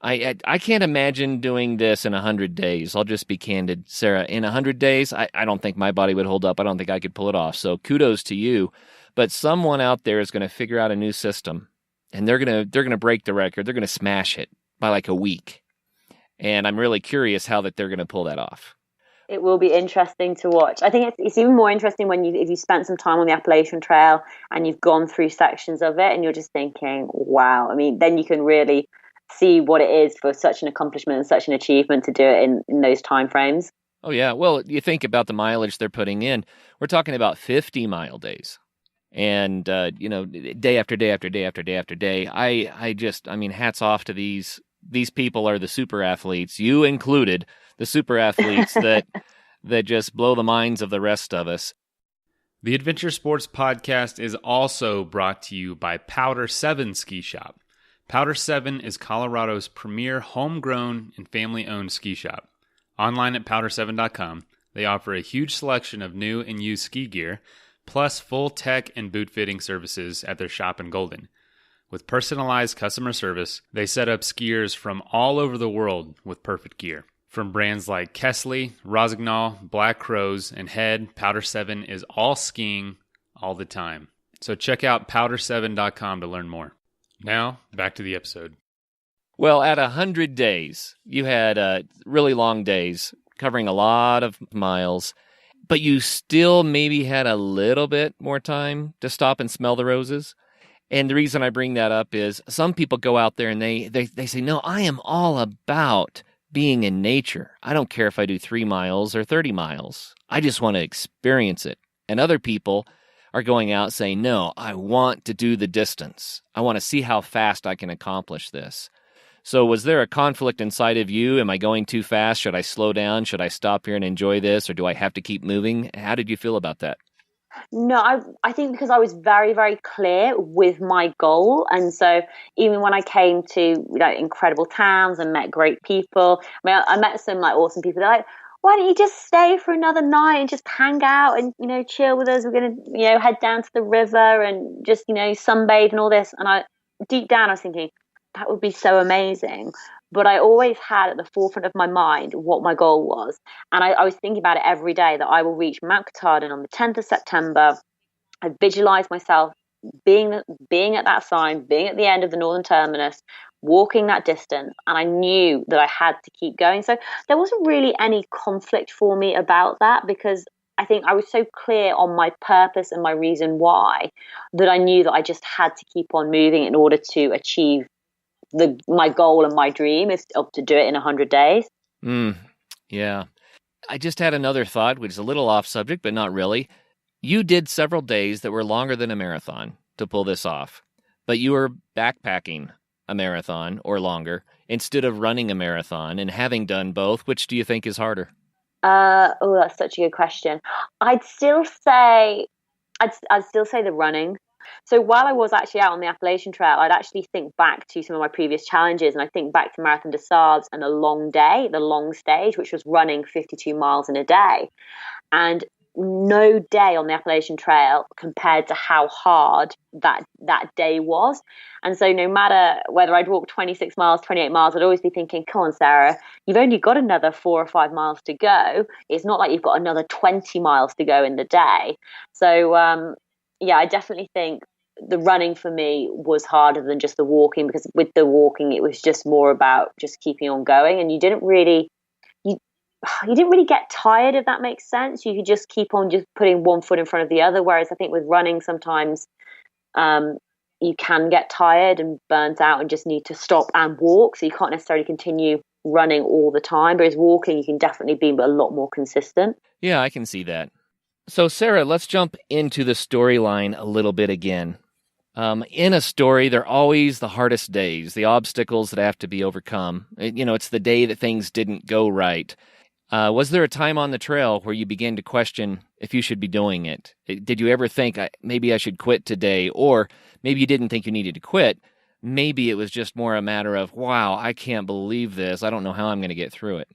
I can't imagine doing this in 100 days. I'll just be candid, Sarah. In 100 days, I don't think my body would hold up. I don't think I could pull it off. So kudos to you. But someone out there is going to figure out a new system, and they're gonna break the record. They're going to smash it by like a week. And I'm really curious how that they're going to pull that off. It will be interesting to watch. I think it's even more interesting if you spent some time on the Appalachian Trail and you've gone through sections of it and you're just thinking, wow. I mean, then you can really see what it is for such an accomplishment and such an achievement to do it in those time frames. Oh, yeah. Well, you think about the mileage they're putting in. We're talking about 50-mile days. And, day after day after day after day after day. I mean, hats off to these people are the super athletes, you included, the super athletes that just blow the minds of the rest of us. The Adventure Sports Podcast is also brought to you by Powder 7 Ski Shop. Powder 7 is Colorado's premier homegrown and family-owned ski shop. Online at powder7.com, they offer a huge selection of new and used ski gear, plus full tech and boot fitting services at their shop in Golden. With personalized customer service, they set up skiers from all over the world with perfect gear. From brands like Kesley, Rosignol, Black Crows, and Head, Powder 7 is all skiing all the time. So check out powder7.com to learn more. Now, back to the episode. Well, at 100 days, you had really long days covering a lot of miles, but you still maybe had a little bit more time to stop and smell the roses. And the reason I bring that up is some people go out there and they say, no, I am all about being in nature. I don't care if I do 3 miles or 30 miles. I just want to experience it. And other people are going out saying, no, I want to do the distance. I want to see how fast I can accomplish this. So was there a conflict inside of you? Am I going too fast? Should I slow down? Should I stop here and enjoy this? Or do I have to keep moving? How did you feel about that? No, I think because I was very, very clear with my goal. And so even when I came to incredible towns and met great people, I mean, I met some like awesome people. They're like, why don't you just stay for another night and just hang out and, chill with us? We're going to, head down to the river and just, sunbathe and all this. And deep down, I was thinking that would be so amazing. But I always had at the forefront of my mind what my goal was. And I was thinking about it every day, that I will reach Mount Katahdin on the 10th of September. I visualized myself being at that sign, being at the end of the northern terminus, walking that distance. And I knew that I had to keep going. So there wasn't really any conflict for me about that, because I think I was so clear on my purpose and my reason why, that I knew that I just had to keep on moving in order to achieve my goal and my dream is to do it in 100 days. Yeah. I just had another thought, which is a little off subject, but not really. You did several days that were longer than a marathon to pull this off, but you were backpacking a marathon or longer instead of running a marathon. And having done both, which do you think is harder? That's such a good question. I'd still say the running. So while I was actually out on the Appalachian Trail, I'd actually think back to some of my previous challenges, and I think back to Marathon des Sables and the long stage, which was running 52 miles in a day. And no day on the Appalachian Trail compared to how hard that day was. And so no matter whether I'd walk 26 miles, 28 miles, I'd always be thinking, come on, Sarah, you've only got another 4 or 5 miles to go. It's not like you've got another 20 miles to go in the day. So, I definitely think the running for me was harder than just the walking, because with the walking, it was just more about just keeping on going. And you didn't really get tired, if that makes sense. You could just keep on just putting one foot in front of the other. Whereas I think with running, sometimes you can get tired and burnt out and just need to stop and walk. So you can't necessarily continue running all the time. Whereas walking, you can definitely be a lot more consistent. Yeah, I can see that. So Sarah, let's jump into the storyline a little bit again. In a story, there are always the hardest days, the obstacles that have to be overcome. It's the day that things didn't go right. Was there a time on the trail where you began to question if you should be doing it? Did you ever think, maybe I should quit today? Or maybe you didn't think you needed to quit. Maybe it was just more a matter of, wow, I can't believe this. I don't know how I'm going to get through it.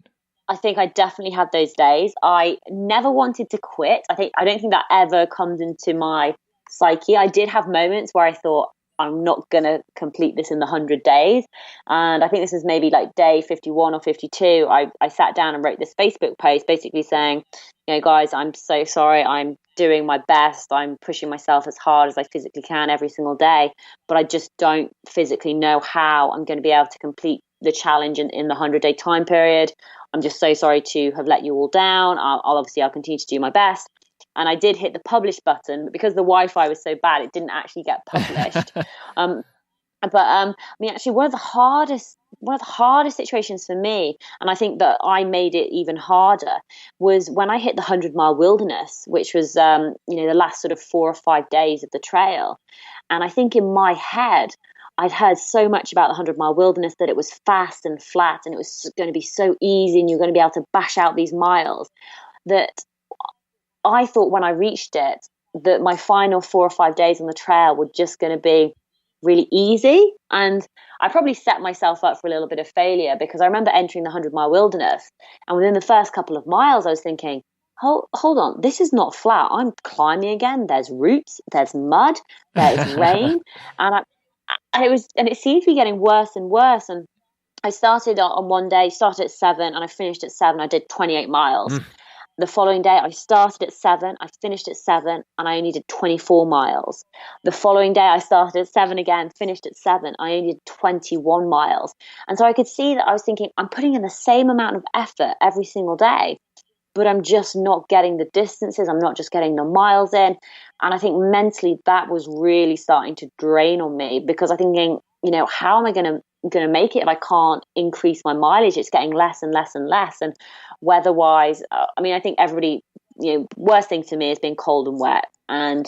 I think I definitely had those days. I never wanted to quit. I don't think that ever comes into my psyche. I did have moments where I thought, I'm not going to complete this in the 100 days. And I think this was maybe like day 51 or 52. I sat down and wrote this Facebook post basically saying, guys, I'm so sorry. I'm doing my best. I'm pushing myself as hard as I physically can every single day. But I just don't physically know how I'm going to be able to complete the challenge in the 100-day time period. I'm just so sorry to have let you all down. I'll continue to do my best. And I did hit the publish button, but because the Wi-Fi was so bad, it didn't actually get published. Actually, one of the hardest situations for me, and I think that I made it even harder, was when I hit the 100-mile wilderness, which was, the last sort of 4 or 5 days of the trail. And I think in my head, I'd heard so much about the 100-mile wilderness, that it was fast and flat and it was going to be so easy and you're going to be able to bash out these miles, that I thought when I reached it that my final 4 or 5 days on the trail were just going to be really easy. And I probably set myself up for a little bit of failure, because I remember entering the 100-mile wilderness, and within the first couple of miles I was thinking, hold on, this is not flat. I'm climbing again. There's roots, there's mud, there's rain. And it seemed to be getting worse and worse. And I started on one day, started at 7 and I finished at 7. I did 28 miles. The following day, I started at 7, I finished at 7, and I only did 24 miles. The following day, I started at 7 again, finished at 7, I only did 21 miles. And so I could see that I was thinking, I'm putting in the same amount of effort every single day, but I'm just not getting the distances. I'm not just getting the miles in. And I think mentally that was really starting to drain on me, because I'm thinking, how am I going to make it if I can't increase my mileage? It's getting less and less and less. And weather-wise, I think everybody, worst thing to me is being cold and wet. And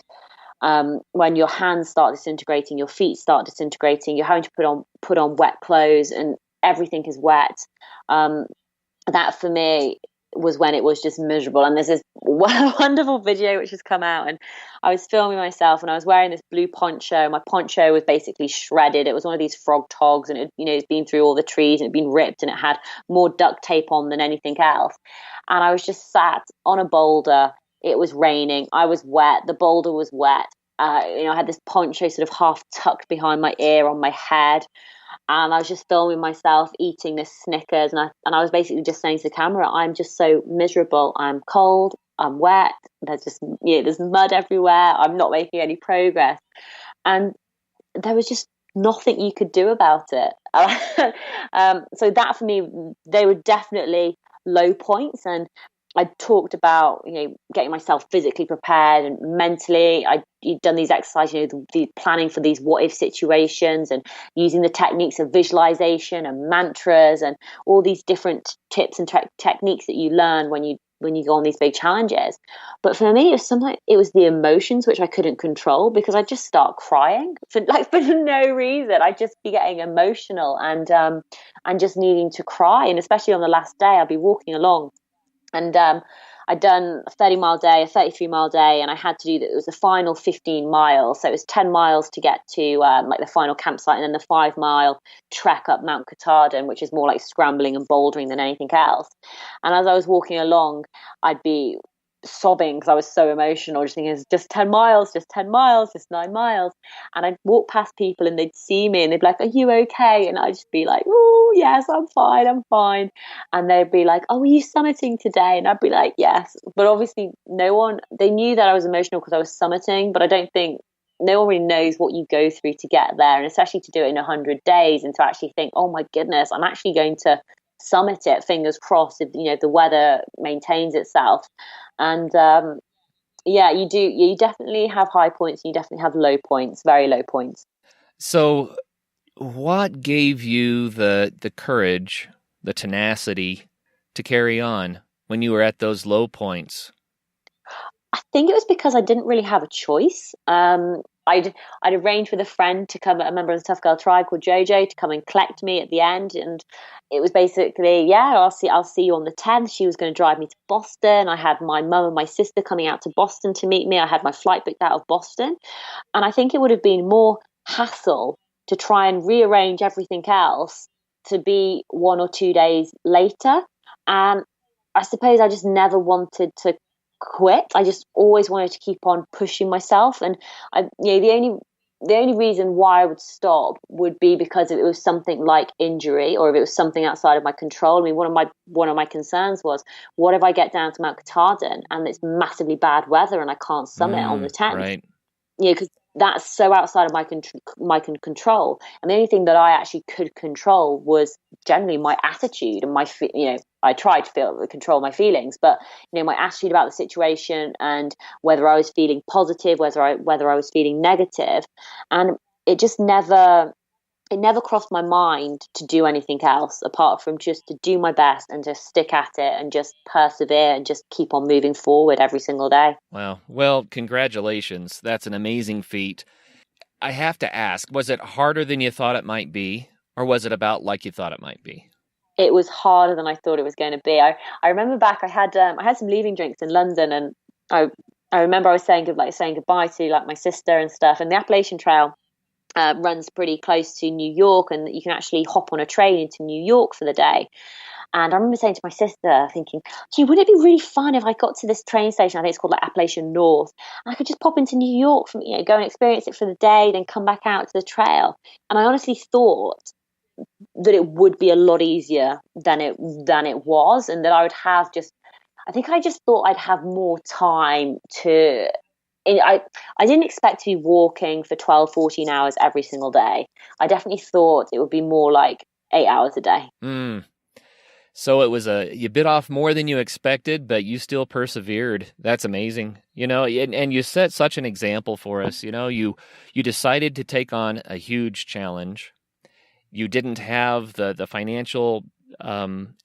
when your hands start disintegrating, your feet start disintegrating, you're having to put on wet clothes and everything is wet. That for me, was when it was just miserable. And there's this wonderful video which has come out, and I was filming myself and I was wearing this blue poncho. My poncho was basically shredded. It was one of these frog togs, and it's been through all the trees and it'd been ripped, and it had more duct tape on than anything else. And I was just sat on a boulder. It was raining. I was wet. The boulder was wet. I had this poncho sort of half tucked behind my ear on my head. And I was just filming myself eating this Snickers. And I was basically just saying to the camera, I'm just so miserable. I'm cold. I'm wet. There's mud everywhere. I'm not making any progress. And there was just nothing you could do about it. So that for me, they were definitely low points. And I talked about, getting myself physically prepared and mentally. I'd done these exercises, the planning for these what if situations, and using the techniques of visualization and mantras and all these different tips and techniques that you learn when you go on these big challenges. But for me, it was the emotions which I couldn't control, because I just start crying for no reason. I'd just be getting emotional and just needing to cry. And especially on the last day, I'd be walking along. And I'd done a 30-mile day, a 33-mile day, and I had to do that. It was the final 15 miles. So it was 10 miles to get to the final campsite, and then the 5-mile trek up Mount Katahdin, which is more like scrambling and bouldering than anything else. And as I was walking along, I'd be sobbing because I was so emotional, just thinking, it's just 10 miles, just 10 miles, just 9 miles. And I'd walk past people and they'd see me and they'd be like, are you okay? And I'd just be like, oh yes, I'm fine. And they'd be like, oh, are you summiting today? And I'd be like, yes. But obviously they knew that I was emotional because I was summiting, but I don't think no one really knows what you go through to get there, and especially to do it in 100 days and to actually think, oh my goodness, I'm actually going to summit it, fingers crossed, if the weather maintains itself. And you definitely have high points, you definitely have low points, very low points. So what gave you the courage, the tenacity to carry on when you were at those low points? I think it was because I didn't really have a choice. I'd arranged with a friend to come, a member of the Tough Girl tribe called JoJo, to come and collect me at the end, and it was basically, I'll see you on the 10th. She was going to drive me to Boston. I had my mum and my sister coming out to Boston to meet me. I had my flight booked out of Boston, and I think it would have been more hassle to try and rearrange everything else to be 1 or 2 days later. And I suppose I just never wanted to quit. I just always wanted to keep on pushing myself, and the only reason why I would stop would be because if it was something like injury, or if it was something outside of my control. I mean, one of my concerns was, what if I get down to Mount Katahdin and it's massively bad weather and I can't summit on the 10th? Right. Because that's so outside of my control. And the only thing that I actually could control was generally my attitude and I tried to control my feelings, but my attitude about the situation and whether I was feeling positive, whether I was feeling negative, and it just never crossed my mind to do anything else apart from just to do my best and just stick at it and just persevere and just keep on moving forward every single day. Wow. Well, congratulations. That's an amazing feat. I have to ask, was it harder than you thought it might be, or was it about like you thought it might be? It was harder than I thought it was going to be. I remember back, I had some leaving drinks in London, and I remember I was saying goodbye to my sister and stuff. And the Appalachian Trail runs pretty close to New York, and you can actually hop on a train into New York for the day. And I remember saying to my sister, thinking, gee, wouldn't it be really fun if I got to this train station, I think it's called Appalachian North, and I could just pop into New York, go and experience it for the day, then come back out to the trail. And I honestly thought that it would be a lot easier than it was, and that I would have I just thought I'd have more time to. I didn't expect to be walking for 12, 14 hours every single day. I definitely thought it would be more like 8 hours a day. So it was you bit off more than you expected, but you still persevered. That's amazing. And you set such an example for us. You decided to take on a huge challenge. You didn't have the financial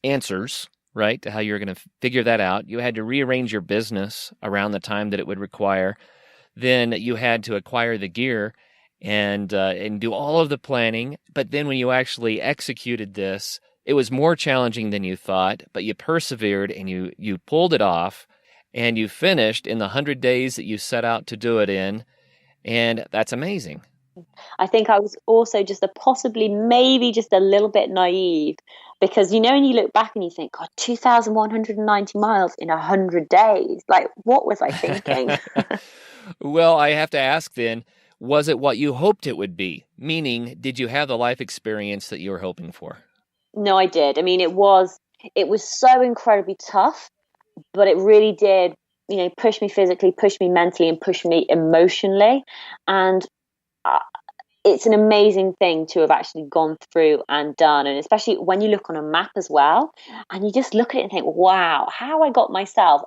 answers, right, to how you're going to figure that out. You had to rearrange your business around the time that it would require. Then you had to acquire the gear and do all of the planning. But then when you actually executed this, It was more challenging than you thought, but you persevered and you pulled it off, and you finished in the 100 days that you set out to do it in, and that's amazing. I think I was also just maybe just a little bit naive, because, when you look back and you think, God, 2,190 miles in 100 days. Like, what was I thinking? Well, I have to ask then, was it what you hoped it would be? Meaning, did you have the life experience that you were hoping for? No, I did. I mean, it was so incredibly tough, but it really did, push me physically, push me mentally, and push me emotionally. And it's an amazing thing to have actually gone through and done. And especially when you look on a map as well, and you just look at it and think, wow, I got myself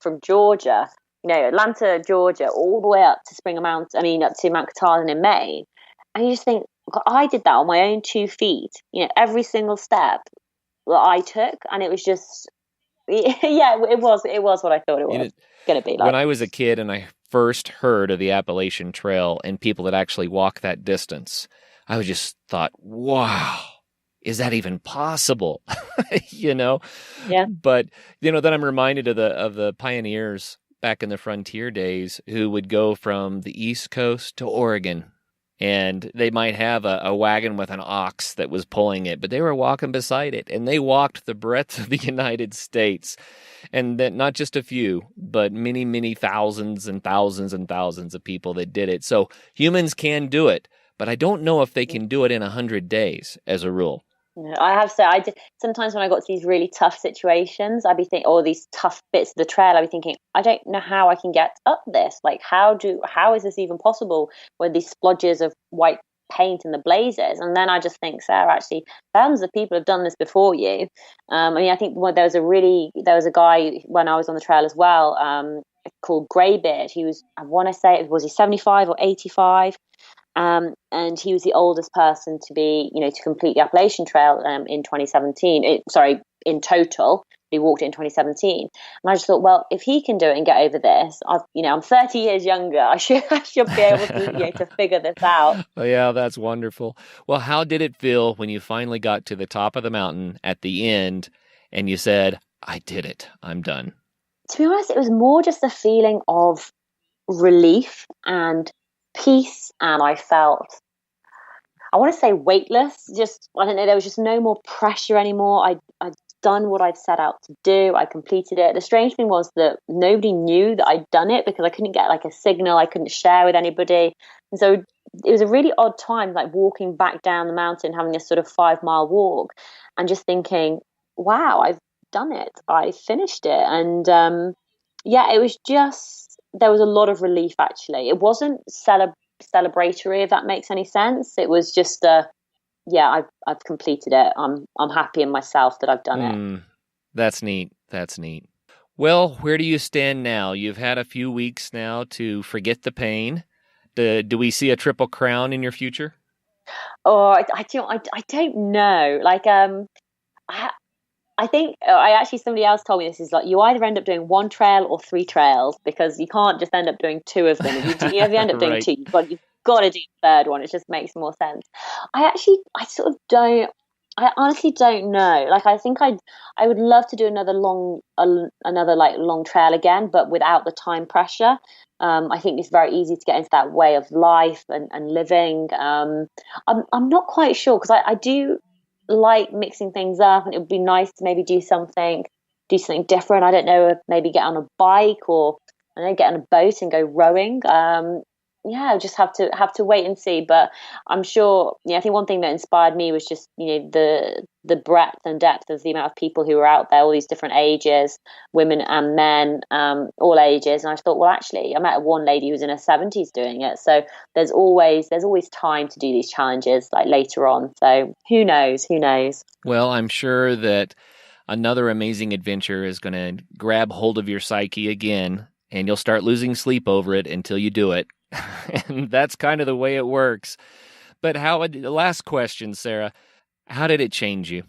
from Georgia, Atlanta, Georgia, all the way up to Mount Katahdin in Maine. And you just think, God, I did that on my own 2 feet, every single step that I took. And it was just, yeah, it was what I thought it was going to be like. When I was a kid and I first heard of the Appalachian Trail and people that actually walk that distance, I just thought, wow, is that even possible? Yeah. But, then I'm reminded of the pioneers back in the frontier days who would go from the East Coast to Oregon. And they might have a wagon with an ox that was pulling it, but they were walking beside it. And they walked the breadth of the United States. And that not just a few, but many, many thousands and thousands and thousands of people that did it. So humans can do it, but I don't know if they can do it in 100 days as a rule. I have to say, sometimes when I got to these really tough situations, I'd be thinking, or these tough bits of the trail, I'd be thinking, I don't know how I can get up this. Like, how is this even possible with these splodges of white paint and the blazes? And then I just think, Sarah, actually, thousands of people have done this before you. I think there was a guy when I was on the trail as well, called Greybeard. He was, was he 75 or 85? And he was the oldest person to complete the Appalachian Trail in 2017. In total, he walked it in 2017. And I just thought, well, if he can do it and get over this, I'm 30 years younger. I should be able to to figure this out. Oh, yeah, that's wonderful. Well, how did it feel when you finally got to the top of the mountain at the end and you said, I did it, I'm done? To be honest, it was more just a feeling of relief and peace, and I felt, I want to say, weightless. Just, I don't know, there was just no more pressure anymore. I'd done what I'd set out to do. I completed it. The strange thing was that nobody knew that I'd done it, because I couldn't get like a signal. I couldn't share with anybody. And so it was a really odd time, like walking back down the mountain, having this sort of 5-mile walk, and just thinking, wow, I've done it. I finished it. And it was just, there was a lot of relief, actually. It wasn't celebratory, if that makes any sense. It was just I've completed it. I'm happy in myself that I've done it. That's neat. Well, where do you stand now? You've had a few weeks now to forget the pain. Do we see a Triple Crown in your future? Oh, I don't know. Like, I think somebody else told me this is like, you either end up doing 1 trail or 3 trails, because you can't just end up doing 2 of them. If you end up doing Right. 2, you've got to do the 3rd one. It just makes more sense. I honestly don't know. Like, I think I would love to do another long trail again, but without the time pressure. I think it's very easy to get into that way of life and living. I'm not quite sure, because I do like mixing things up, and it would be nice to maybe do something different. I don't know, maybe get on a bike, or get on a boat and go rowing. Just have to wait and see. But I'm sure, I think one thing that inspired me was just, the breadth and depth of the amount of people who were out there, all these different ages, women and men, all ages. And I thought, well, actually, I met one lady who was in her 70s doing it. So there's always time to do these challenges, like, later on. So who knows? Well, I'm sure that another amazing adventure is going to grab hold of your psyche again, and you'll start losing sleep over it until you do it. And that's kind of the way it works. But last question, Sarah, how did it change you?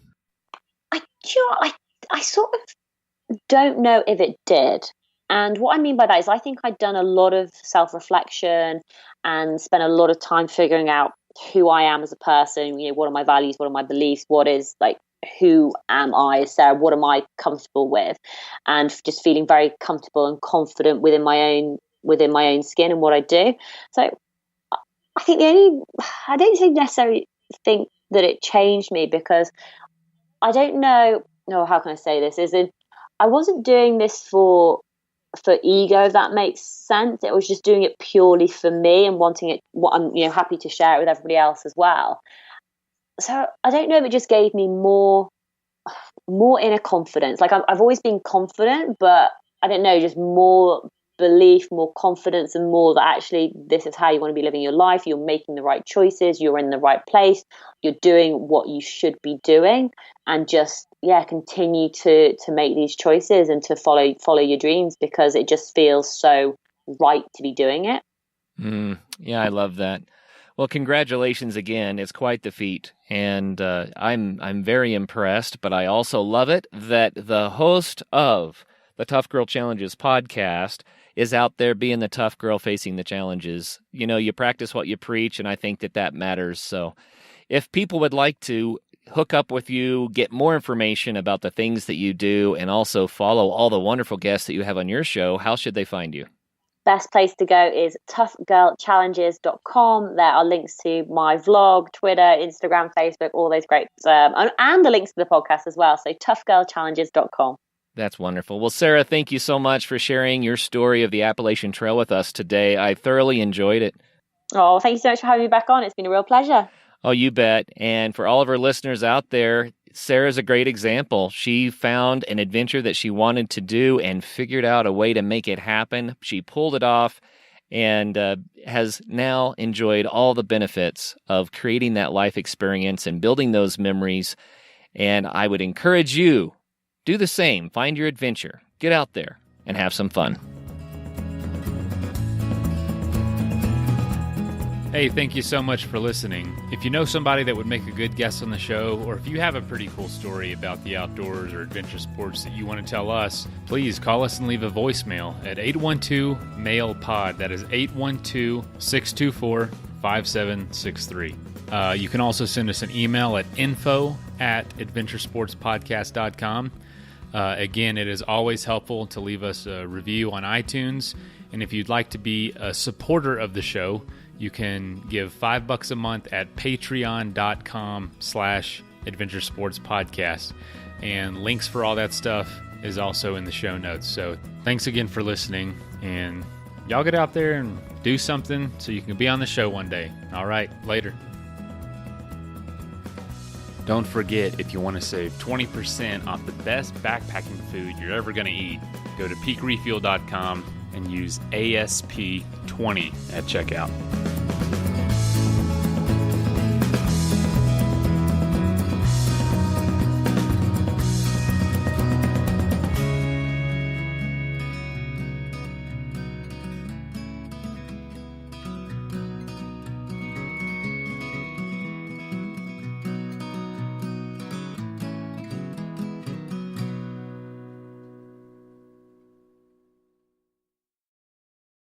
I sort of don't know if it did. And what I mean by that is, I think I'd done a lot of self-reflection and spent a lot of time figuring out who I am as a person. What are my values? What are my beliefs? What is like, who am I as Sarah? What am I comfortable with? And just feeling very comfortable and confident within my own skin and what I do. So I think I don't necessarily think that it changed me, because I don't know. No, how can I say this? Is in I wasn't doing this for ego, if that makes sense. It was just doing it purely for me and wanting it. What I'm happy to share it with everybody else as well. So I don't know if it just gave me more inner confidence. Like I've always been confident, but I don't know, just more belief, more confidence, and more that actually this is how you want to be living your life. You're making the right choices. You're in the right place. You're doing what you should be doing, and just continue to make these choices and to follow your dreams, because it just feels so right to be doing it. Yeah, I love that. Well, congratulations again. It's quite the feat, and I'm very impressed, but I also love it that the host of the Tough Girl Challenges podcast is out there being the tough girl facing the challenges. You practice what you preach, and I think that matters. So if people would like to hook up with you, get more information about the things that you do, and also follow all the wonderful guests that you have on your show, how should they find you? Best place to go is toughgirlchallenges.com. There are links to my vlog, Twitter, Instagram, Facebook, all those great, and the links to the podcast as well. So toughgirlchallenges.com. That's wonderful. Well, Sarah, thank you so much for sharing your story of the Appalachian Trail with us today. I thoroughly enjoyed it. Oh, thank you so much for having me back on. It's been a real pleasure. Oh, you bet. And for all of our listeners out there, Sarah's a great example. She found an adventure that she wanted to do and figured out a way to make it happen. She pulled it off and has now enjoyed all the benefits of creating that life experience and building those memories. And I would encourage you, do the same. Find your adventure. Get out there and have some fun. Hey, thank you so much for listening. If you know somebody that would make a good guest on the show, or if you have a pretty cool story about the outdoors or adventure sports that you want to tell us, please call us and leave a voicemail at 812-MAIL-POD. That is 812-624-5763. You can also send us an email at info@adventuresportspodcast.com. Again, it is always helpful to leave us a review on iTunes. And if you'd like to be a supporter of the show, you can give $5 a month at patreon.com/adventuresportspodcast. And links for all that stuff is also in the show notes. So thanks again for listening, and y'all get out there and do something so you can be on the show one day. All right, later. Don't forget, if you want to save 20% off the best backpacking food you're ever going to eat, go to peakrefuel.com and use ASP20 at checkout.